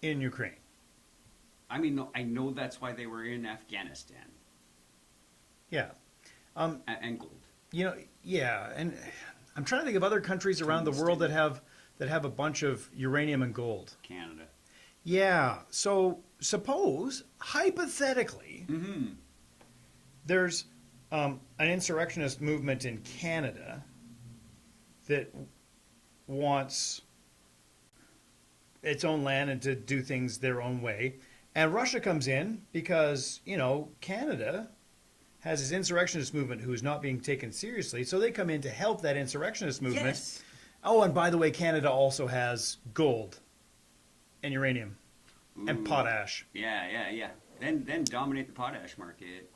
in Ukraine. I mean, no, I know that's why they were in Afghanistan. Yeah. And gold. Yeah, and I'm trying to think of other countries around the world that have a bunch of uranium and gold. Canada. Yeah. So suppose, hypothetically, Mm-hmm. there's an insurrectionist movement in Canada that wants its own land and to do things their own way. And Russia comes in because, Canada has this insurrectionist movement who is not being taken seriously. So they come in to help that insurrectionist movement. Yes. Oh, and by the way, Canada also has gold and uranium and Ooh. potash. Yeah. Then dominate the potash market.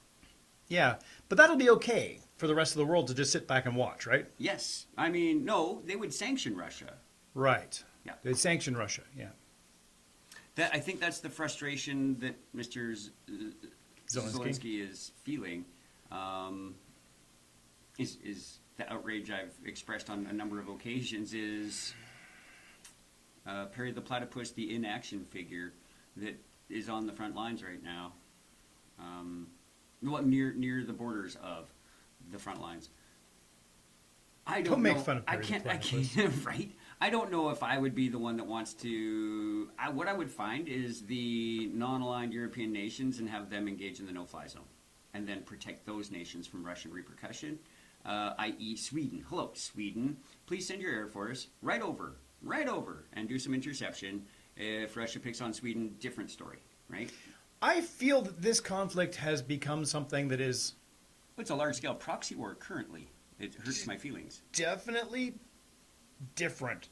Yeah, but that'll be okay for the rest of the world to just sit back and watch, right? Yes. I mean, no, they would sanction Russia. Right. Yeah. They'd sanction Russia, yeah. I think that's the frustration that Mr. Zelensky is feeling. Is the outrage I've expressed on a number of occasions is Perry the Platypus, the inaction figure that is on the front lines right now. Near the borders of the front lines. Don't make know. fun of Perry the Platypus. Right. I don't know if I would be the one that wants to. What I would find is the non-aligned European nations and have them engage in the no-fly zone, and then protect those nations from Russian repercussion, i.e., Sweden. Hello, Sweden. Please send your air force right over, and do some interception. If Russia picks on Sweden, different story, right? I feel that this conflict has become something that is It's a large-scale proxy war currently. It hurts my feelings. definitely different.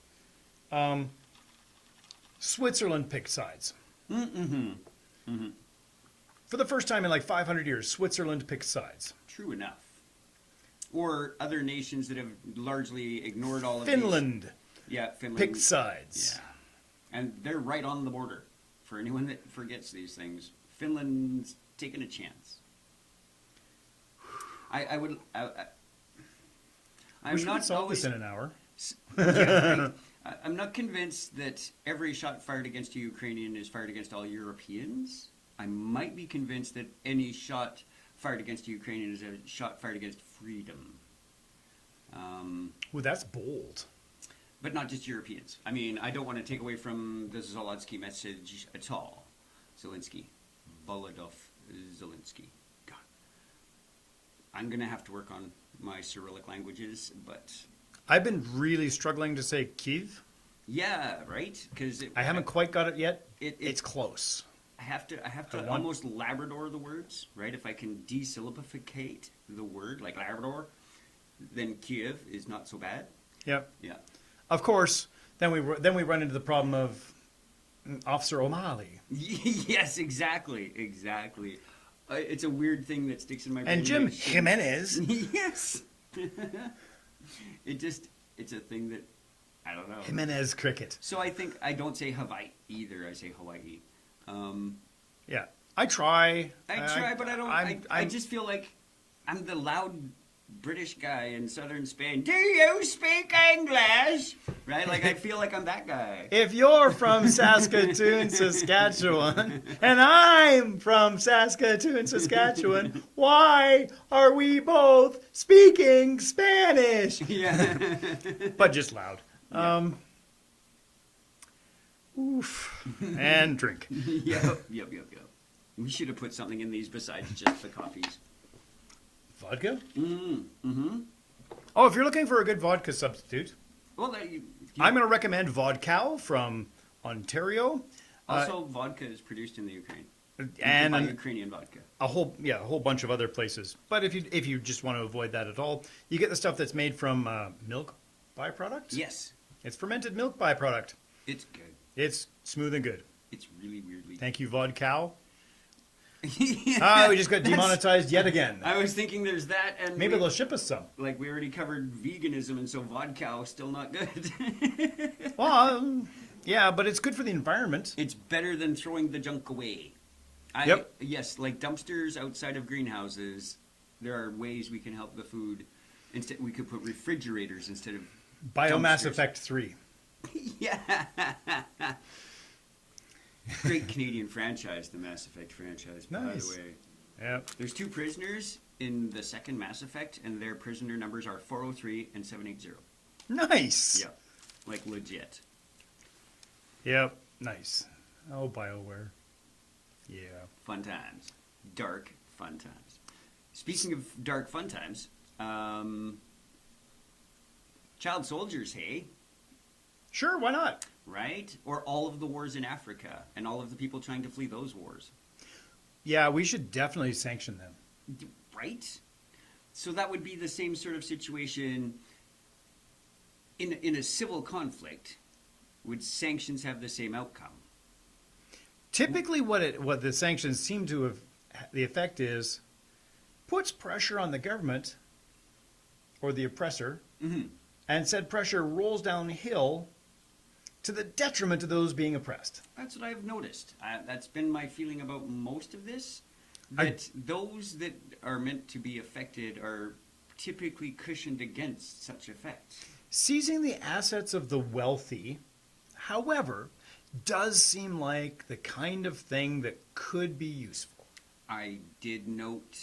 Switzerland picked sides. Mm-hmm. For the first time in like 500 years, Switzerland picked sides. True enough. Or other nations that have largely ignored all of Finland these. Yeah, Finland picked sides. Yeah. And they're right on the border. For anyone that forgets these things, Finland's taking a chance. I'm We not should solve always. this in an hour. Yeah, right. I'm not convinced that every shot fired against a Ukrainian is fired against all Europeans. I might be convinced that any shot fired against a Ukrainian is a shot fired against freedom. Well, that's bold. But not just Europeans. I mean, I don't want to take away from the Zelensky message at all. Zelensky. Volodov Zelensky. God. I'm going to have to work on my Cyrillic languages, but... I've been really struggling to say Kiev. Yeah, right? Because I haven't quite got it yet. It's close. I have to almost Labrador the words, right? If I can desyllabificate the word, like Labrador, then Kiev is not so bad. Yep. Yeah. Of course, then we run into the problem of Officer O'Malley. Yes, exactly. It's a weird thing that sticks in my brain. And Jim Jimenez. Yes. It's a thing that, I don't know. Jimenez cricket. So I don't say Hawaii either. I say Hawaii. Yeah. I try. But I don't. I just feel like I'm the loud British guy in southern Spain. Do you speak English? Right? Like, I feel like I'm that guy. If you're from Saskatoon, Saskatchewan, and I'm from Saskatoon, Saskatchewan, why are we both speaking Spanish? Yeah. But just loud. Yeah. Oof. And drink. Yep. We should have put something in these besides just the coffees. Vodka? Mm-hmm. Oh, if you're looking for a good vodka substitute, Well, I'm going to recommend Vodcal from Ontario. Also, vodka is produced in the Ukraine. And by Ukrainian vodka. a whole bunch of other places. But if you just want to avoid that at all, you get the stuff that's made from milk byproduct. Yes. It's fermented milk byproduct. It's good. It's smooth and good. It's really weirdly Thank you, Vodcal. Ah, we just got demonetized yet again. I was thinking there's that, and Maybe they'll ship us some. like we already covered veganism, and so vodka still not good. Well, yeah, but it's good for the environment. It's better than throwing the junk away. Yep. Yes, like dumpsters outside of greenhouses. There are ways we can help the food. Instead, we could put refrigerators instead of Biomass dumpsters. Effect 3. Yeah. Great Canadian franchise, the Mass Effect franchise, by Nice. the way. Yeah. There's 2 prisoners in the second Mass Effect, and their prisoner numbers are 403 and 780. Nice. Yeah, like legit. Yep. Nice. Oh, BioWare. Yeah. Fun times. Dark fun times. Speaking of dark fun times, child soldiers, hey? Sure, why not? Right? Or all of the wars in Africa and all of the people trying to flee those wars. Yeah, we should definitely sanction them. Right? So that would be the same sort of situation in a civil conflict. Would sanctions have the same outcome? Typically, what the sanctions seem to have, the effect is, puts pressure on the government or the oppressor, Mm-hmm. and said pressure rolls downhill to the detriment of those being oppressed. That's what I've noticed. That's been my feeling about most of this. That those that are meant to be affected are typically cushioned against such effects. Seizing the assets of the wealthy, however, does seem like the kind of thing that could be useful. I did note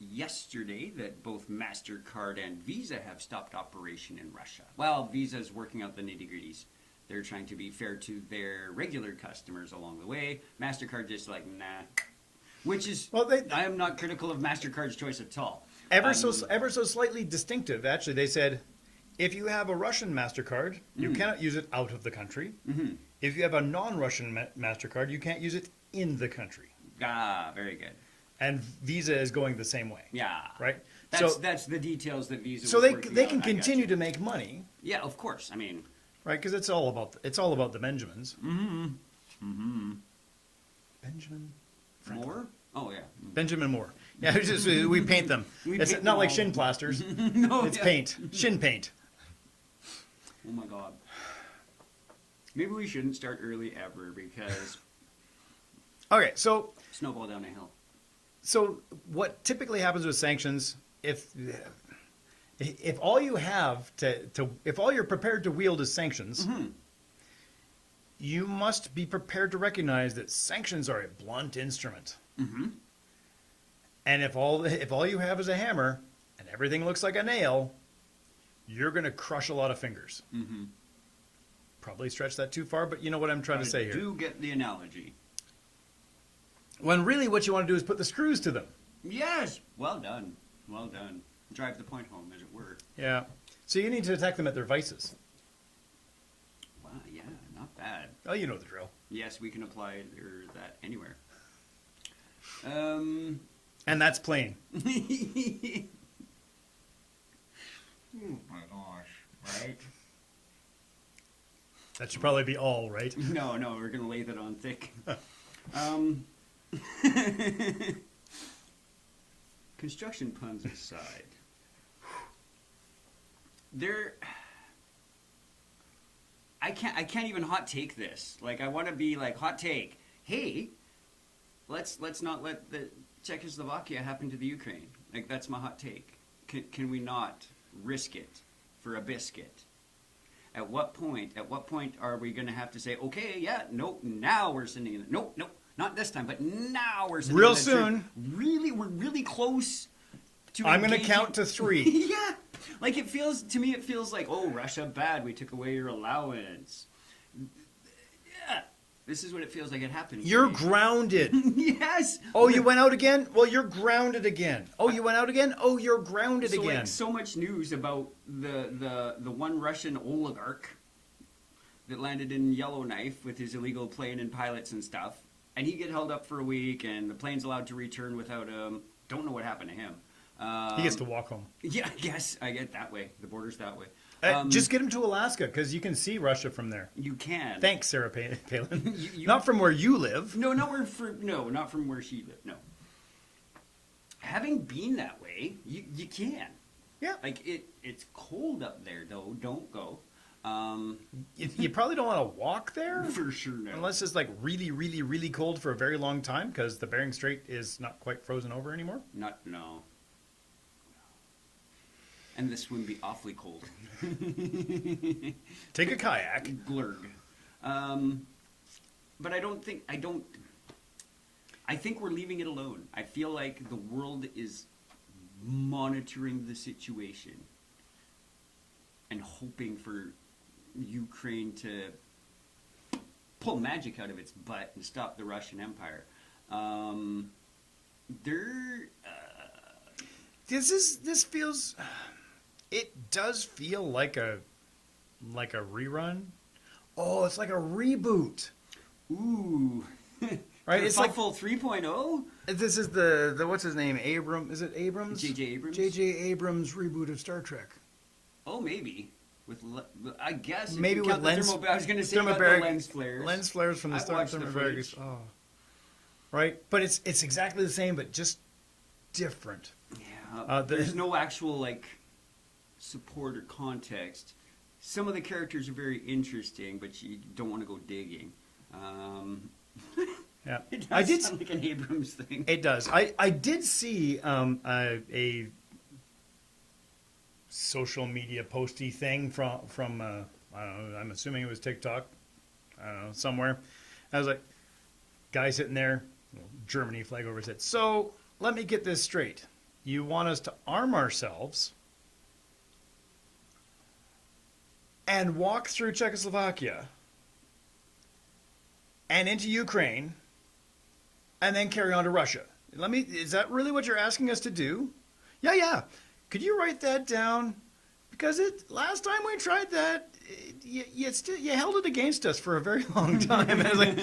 yesterday that both MasterCard and Visa have stopped operation in Russia. Well, Visa's working out the nitty-gritties. They're trying to be fair to their regular customers along the way. MasterCard just like, nah. Which is, Well, I am not critical of MasterCard's choice at all. Ever so slightly distinctive. Actually, they said, if you have a Russian MasterCard, you cannot use it out of the country. Mm-hmm. If you have a non-Russian MasterCard, you can't use it in the country. Ah, very good. And Visa is going the same way. Yeah. Right? That's the details that Visa So was they working they out. can I got continue you. to make money, Yeah, of course. I mean, right? Because it's all about the Benjamins. Benjamin Franklin. more? Oh, yeah. Benjamin Moore. Yeah, it's just, we paint them. We It's paint not them like all. shin plasters. No, It's yeah. paint. Shin paint. Oh my god. Maybe we shouldn't start early ever because Okay, so snowball down a hill. what typically happens with sanctions, if all you have if all you're prepared to wield is sanctions, you must be prepared to recognize that sanctions are a blunt instrument. Mm-hmm. And if all you have is a hammer and everything looks like a nail, you're going to crush a lot of fingers. Mm-hmm. Probably stretch that too far, but you know what I'm trying to say I here. do get the analogy. When really what you want to do is put the screws to them. Yes! Well done. Well done. Drive the point home, as it were. Yeah. So you need to attack them at their vices. Wow, yeah, not bad. Oh, you know the drill. Yes, we can apply that anywhere. And that's plain. Oh my gosh, right? That should probably be all, right? No, we're gonna lay that on thick. Construction puns aside, I can't even hot take this. Like, I want to be like, hot take. Hey, let's not let the Czechoslovakia happen to the Ukraine. Like, that's my hot take. Can we not risk it for a biscuit? At what point are we going to have to say, okay, yeah, nope, now we're sending it. Nope, not this time, but now we're sending Real it. soon. Really, we're really close to I'm going to engaging- count to 3. Yeah. Like, to me, it feels like, oh, Russia, bad, we took away your allowance. Yeah. This is what it feels like it happened. to You're me. grounded. Yes. Oh, you went out again? Well, you're grounded again. Oh, you went out again? Oh, you're grounded So, again. like, so much news about the one Russian oligarch that landed in Yellowknife with his illegal plane and pilots and stuff, and he get held up for a week, and the plane's allowed to return without him. Don't know what happened to him. He gets to walk home. Yeah, I guess I get that way. The border's that way. Just get him to Alaska, because you can see Russia from there. You can. Thanks, Sarah Palin. You- Not from where you live. No, not from where she lived. No, having been that way, you can. Yeah. Like it's cold up there though. Don't go. You probably don't want to walk there. For sure, no. Unless it's like really, really, really cold for a very long time, because the Bering Strait is not quite frozen over anymore. No. And this would be awfully cold. Take a kayak. Glurg. But I think we're leaving it alone. I feel like the world is monitoring the situation and hoping for Ukraine to pull magic out of its butt and stop the Russian Empire. This feels. It does feel like a rerun. Oh, it's like a reboot. Ooh. Right, it's like full 3.0. This is the what's his name? Is it Abrams? J.J. Abrams. J.J. Abrams reboot of Star Trek. Oh, maybe I guess if Maybe you with count the lens. I was going to say about the lens flares. Lens flares from the I've Star watched the Trek. footage. Oh. Right, but it's exactly the same, but just different. Yeah, there's no actual like support or context. Some of the characters are very interesting, but you don't want to go digging. Yeah, It does sound like an Abrams thing. It does. I did see a social media posty thing from I don't know, I'm assuming it was TikTok, I don't know, somewhere. I was like, guy sitting there, Germany flag over his head. So let me get this straight. You want us to arm ourselves and walk through Czechoslovakia and into Ukraine and then carry on to Russia? Is that really what you're asking us to do? Yeah. Could you write that down? Because last time we tried that, you held it against us for a very long time. And I was like,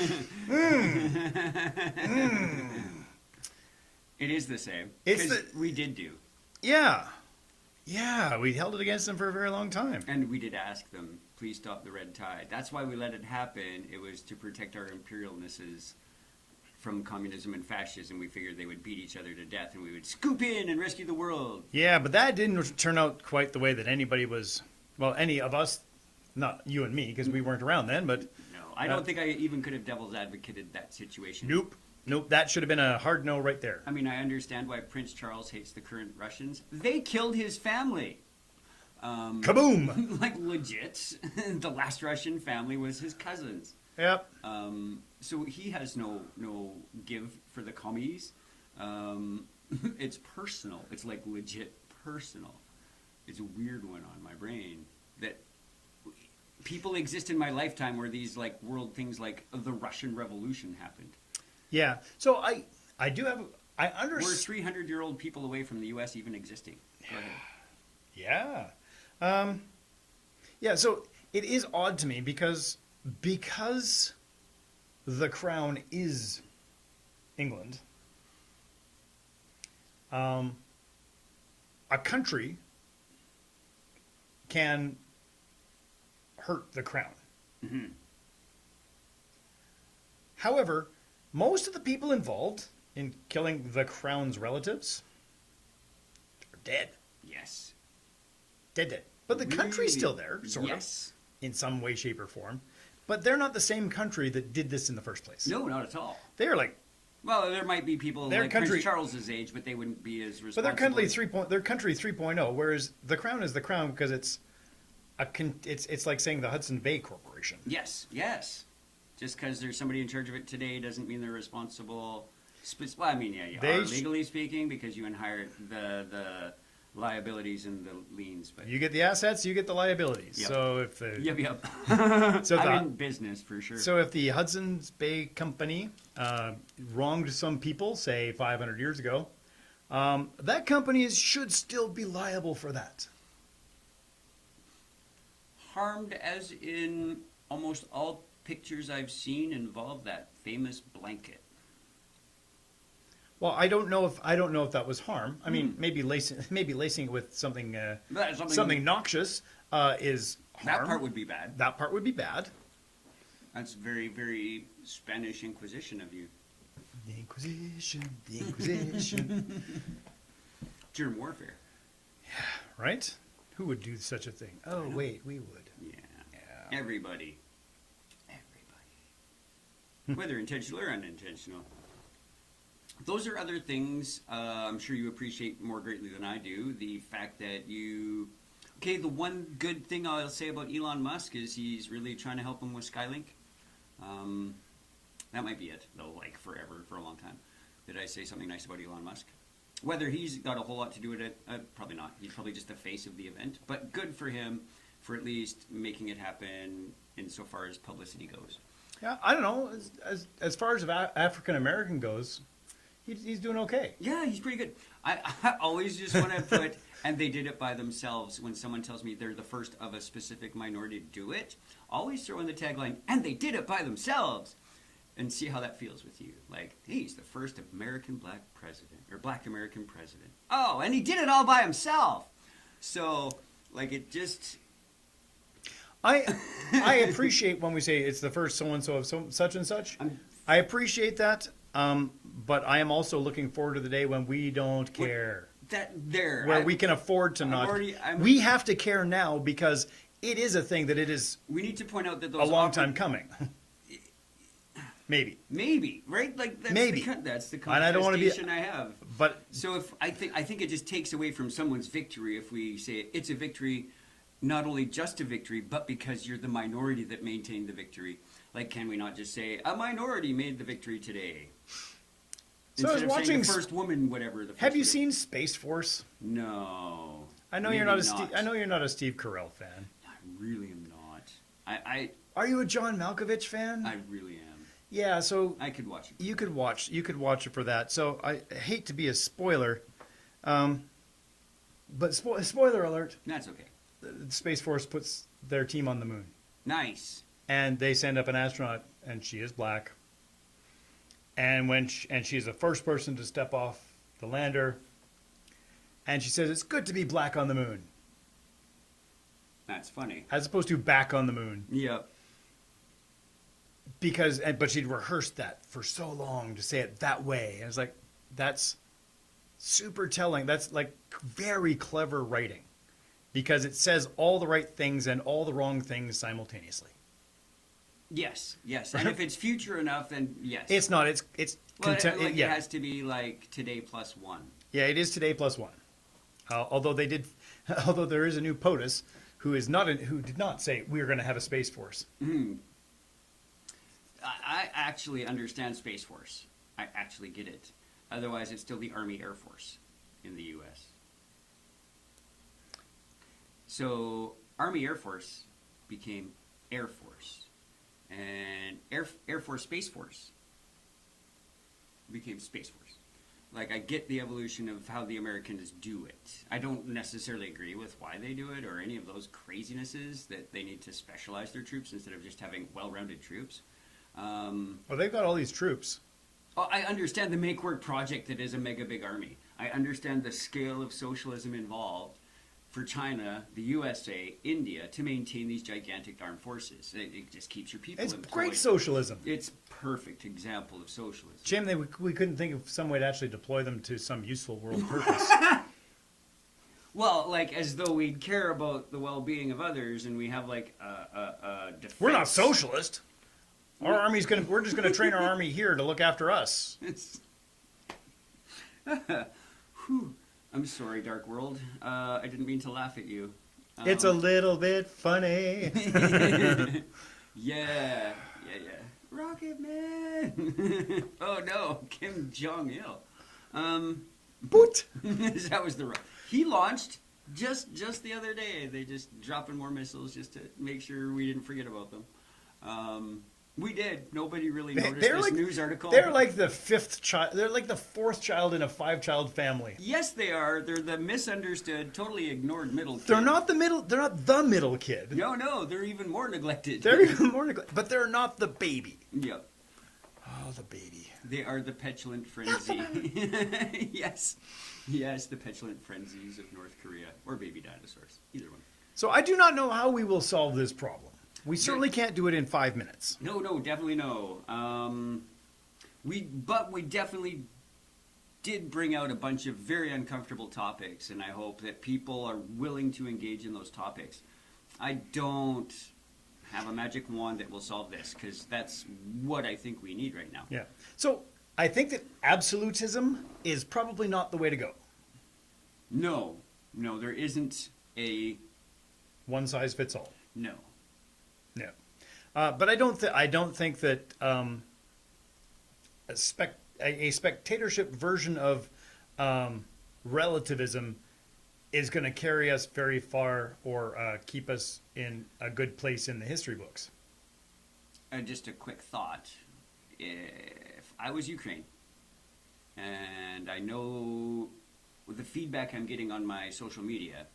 It is the same. We did do. Yeah, we held it against them for a very long time. And we did ask them, please stop the red tide. That's why we let it happen. It was to protect our imperialnesses from communism and fascism. We figured they would beat each other to death and we would scoop in and rescue the world. Yeah, but that didn't turn out quite the way that anybody was, any of us, not you and me, because we weren't around then, but... No, I don't think I even could have devil's advocated that situation. Nope, that should have been a hard no right there. I mean, I understand why Prince Charles hates the current Russians. They killed his family. Kaboom! Like, legit. The last Russian family was his cousins. Yep. So he has no give for the commies. It's personal. It's like legit personal. It's a weird one on my brain that people exist in my lifetime where these like world things like the Russian Revolution happened. Yeah. So I do have I We're understand. 300-year-old people away from the U.S. even existing. Go ahead. Yeah. Yeah. So it is odd to me because the crown is England. A country can hurt the crown. Mm-hmm. However, most of the people involved in killing the crown's relatives are dead. Yes. Dead. But the country's still there, sort of, in some way, shape, or form. But they're not the same country that did this in the first place. No, not at all. They're like... Well, there might be people like Prince Charles's age, but they wouldn't be as responsible. But they're country 3.0, whereas the crown is the crown because it's like saying the Hudson Bay Corporation. Yes. Just because there's somebody in charge of it today doesn't mean they're responsible. Well, I mean, yeah, you are legally speaking because you inherit the liabilities and the liens. But you get the assets, you get the liabilities. Yep. So if the Yep. so I'm in business for sure. So if the Hudson's Bay Company wronged some people, say 500 years ago, that company should still be liable for that. Harmed, as in almost all pictures I've seen involve that famous blanket. Well, I don't know if that was harm. I mean, maybe lacing it with something noxious is harm. That part would be bad. That part would be bad. That's very, very Spanish Inquisition of you. The Inquisition. Germ warfare. Right? Who would do such a thing? Oh, wait, we would. Yeah. Yeah. Everybody. Whether intentional or unintentional. Those are other things I'm sure you appreciate more greatly than I do. The fact that you... Okay, the one good thing I'll say about Elon Musk is he's really trying to help him with Skylink. That might be it, though, like forever, for a long time. Did I say something nice about Elon Musk? Whether he's got a whole lot to do with it, probably not. He's probably just the face of the event. But good for him for at least making it happen insofar as publicity goes. Yeah, I don't know. As far as African American goes, he's doing okay. Yeah, he's pretty good. I always just want to put, and they did it by themselves. When someone tells me they're the first of a specific minority to do it, always throw in the tagline, and they did it by themselves. And see how that feels with you. Like, hey, he's the first American black president, or black American president. Oh, and he did it all by himself. So, like, it just... I appreciate when we say it's the first so-and-so of such and such. I appreciate that, but I am also looking forward to the day when we don't care. Where we can afford to not. We have to care now because it is a thing that it is we need to point out that a long time coming. Maybe, right? Like that's maybe that's the and I don't want to be. I have. But so if I think it just takes away from someone's victory if we say it's a victory, not only just a victory, but because you're the minority that maintained the victory. Like, can we not just say a minority made the victory today? So I was watching the first woman, whatever. Have you seen Space Force? No. I know you're not a. I know you're not a Steve Carell fan. I really am not. Are you a John Malkovich fan? I really am. Yeah, so I could watch it. You could watch it for that. So I hate to be a spoiler, but spoiler alert. That's okay. The Space Force puts their team on the moon. Nice. And they send up an astronaut, and she is black. And she's the first person to step off the lander, and she says it's good to be black on the moon. That's funny. As opposed to back on the moon. Yep. But she'd rehearsed that for so long to say it that way. And it's like, that's super telling. That's like very clever writing because it says all the right things and all the wrong things simultaneously. Yes. And if it's future enough, then yes. It's not. It has to be like today plus one. Yeah, it is today plus one. Although there is a new POTUS who did not say we're going to have a Space Force. Mm-hmm. I actually understand Space Force. I actually get it. Otherwise, it's still the Army Air Force in the U.S. So, Army Air Force became Air Force. And Air Force Space Force became Space Force. Like, I get the evolution of how the Americans do it. I don't necessarily agree with why they do it or any of those crazinesses that they need to specialize their troops instead of just having well-rounded troops. Well, they've got all these troops. I understand the Make Work project that is a mega big army. I understand the scale of socialism involved for China, the USA, India to maintain these gigantic armed forces. It just keeps your people employed. It's great socialism. It's perfect example of socialism. Jim, we couldn't think of some way to actually deploy them to some useful world purpose. Well, like as though we'd care about the well-being of others, and we have like a defense. We're not socialist. We're just gonna train our army here to look after us. I'm sorry, Dark World. I didn't mean to laugh at you. It's a little bit funny. Yeah. Rocket Man. Oh no, Kim Jong-il. Boot. That was he launched just the other day. They just dropping more missiles just to make sure we didn't forget about them. We did. Nobody really noticed this news article. They're like the fifth child. They're like the fourth child in a 5-child family. Yes, they are. They're the misunderstood, totally ignored middle kid. They're not the middle. They're not the middle kid. No. They're even more neglected. But they're not the baby. Yep. Oh, the baby. They are the petulant frenzy. Yes, the petulant frenzies of North Korea or baby dinosaurs. Either one. So I do not know how we will solve this problem. We certainly can't do it in 5 minutes. No, definitely no. We definitely did bring out a bunch of very uncomfortable topics, and I hope that people are willing to engage in those topics. I don't have a magic wand that will solve this, because that's what I think we need right now. Yeah. So I think that absolutism is probably not the way to go. No, there isn't a One size fits all. no. No. But I don't think that a spectatorship version of relativism is going to carry us very far or keep us in a good place in the history books. Just a quick thought. If I was Ukraine, and I know with the feedback I'm getting on my social media,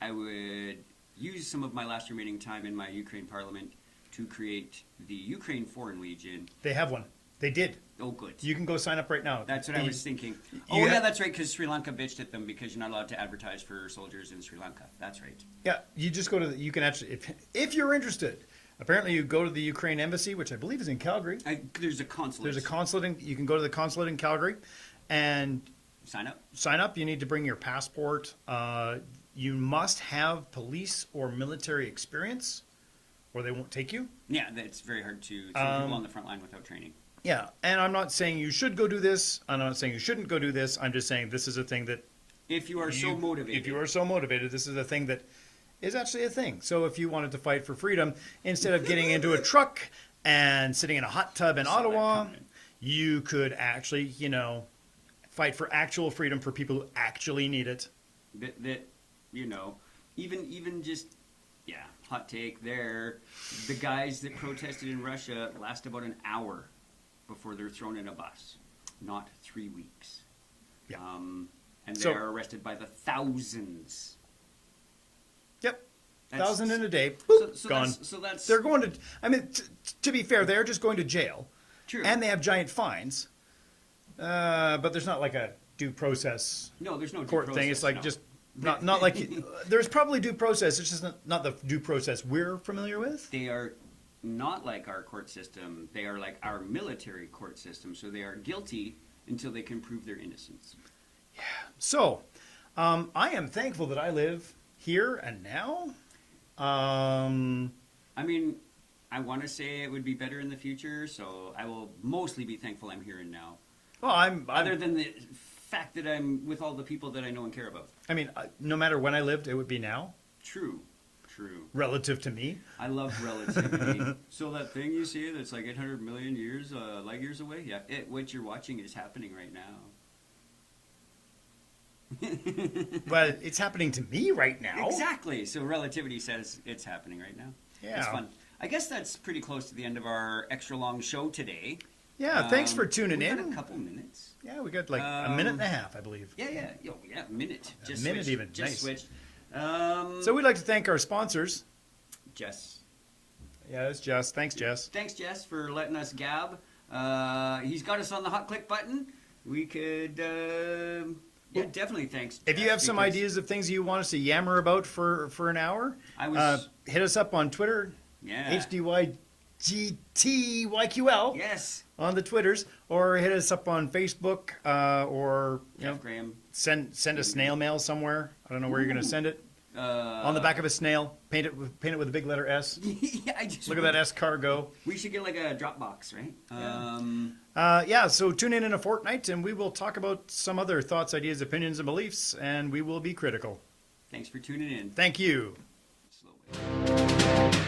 I would use some of my last remaining time in my Ukraine parliament to create the Ukraine Foreign Legion. They have one. They did. Oh, good. You can go sign up right now. That's what I was thinking. Oh, yeah, that's right, because Sri Lanka bitched at them because you're not allowed to advertise for soldiers in Sri Lanka. That's right. Yeah, you just go to you can actually, if you're interested, apparently you go to the Ukraine embassy, which I believe is in Calgary. There's a consulate. There's a consulate, you can go to the consulate in Calgary and Sign up. sign up. You need to bring your passport. You must have police or military experience, or they won't take you. Yeah, it's very hard to throw people on the front line without training. Yeah, and I'm not saying you should go do this. I'm not saying you shouldn't go do this. I'm just saying this is a thing that If you are so motivated. If you are so motivated, this is a thing that is actually a thing. So if you wanted to fight for freedom, instead of getting into a truck and sitting in a hot tub in I saw that Ottawa, coming. you could actually, fight for actual freedom for people who actually need it. that even just hot take there, the guys that protested in Russia last about an hour before they're thrown in a bus, not 3 weeks. Yeah. And So- they are arrested by the thousands. Yep. That's- 1,000 in a day. Boop, so gone. that's They're going to, to be fair, they're just going to jail. true. And they have giant fines. But there's not like a due process no, there's no due court thing. process, It's like no. just not like there's probably due process. It's just not the due process we're familiar with. They are not like our court system. They are like our military court system. So they are guilty until they can prove their innocence. So, I am thankful that I live here and now. I mean, I want to say it would be better in the future, so I will mostly be thankful I'm here and now. Well, I'm Other than the fact that I'm with all the people that I know and care about. I mean, no matter when I lived, it would be now, True. relative to me. I love relativity. So that thing you see that's like 800 million years, light years away, yeah, what you're watching is happening right now. But it's happening to me right now. Exactly. So relativity says it's happening right now. Yeah. It's fun. I guess that's pretty close to the end of our extra long show today. Yeah, thanks for tuning we in. got a couple minutes. Yeah, we got like a minute and a half, I believe. Yeah, minute. A minute switched. even. Just Nice. switched. So we'd like to thank our sponsors. Jess. Yeah, that's Jess. Thanks, Jess. Thanks, Jess, for letting us gab. He's got us on the hot click button. We could, definitely thanks. If you Jess, have some because ideas of things you want us to yammer about for an hour, I was, hit us up on Twitter, yeah. HDYGTYQL Yes. on the Twitters, or hit us up on Facebook, or Jeff Graham. send a snail mail somewhere. I don't know where you're going to send it. On the back of a snail, paint it with a big letter S. Yeah, I just Look at that S cargo. We should get like a Dropbox, right? So tune in a fortnight, and we will talk about some other thoughts, ideas, opinions, and beliefs, and we will be critical. Thanks for tuning in. Thank you. Slowly.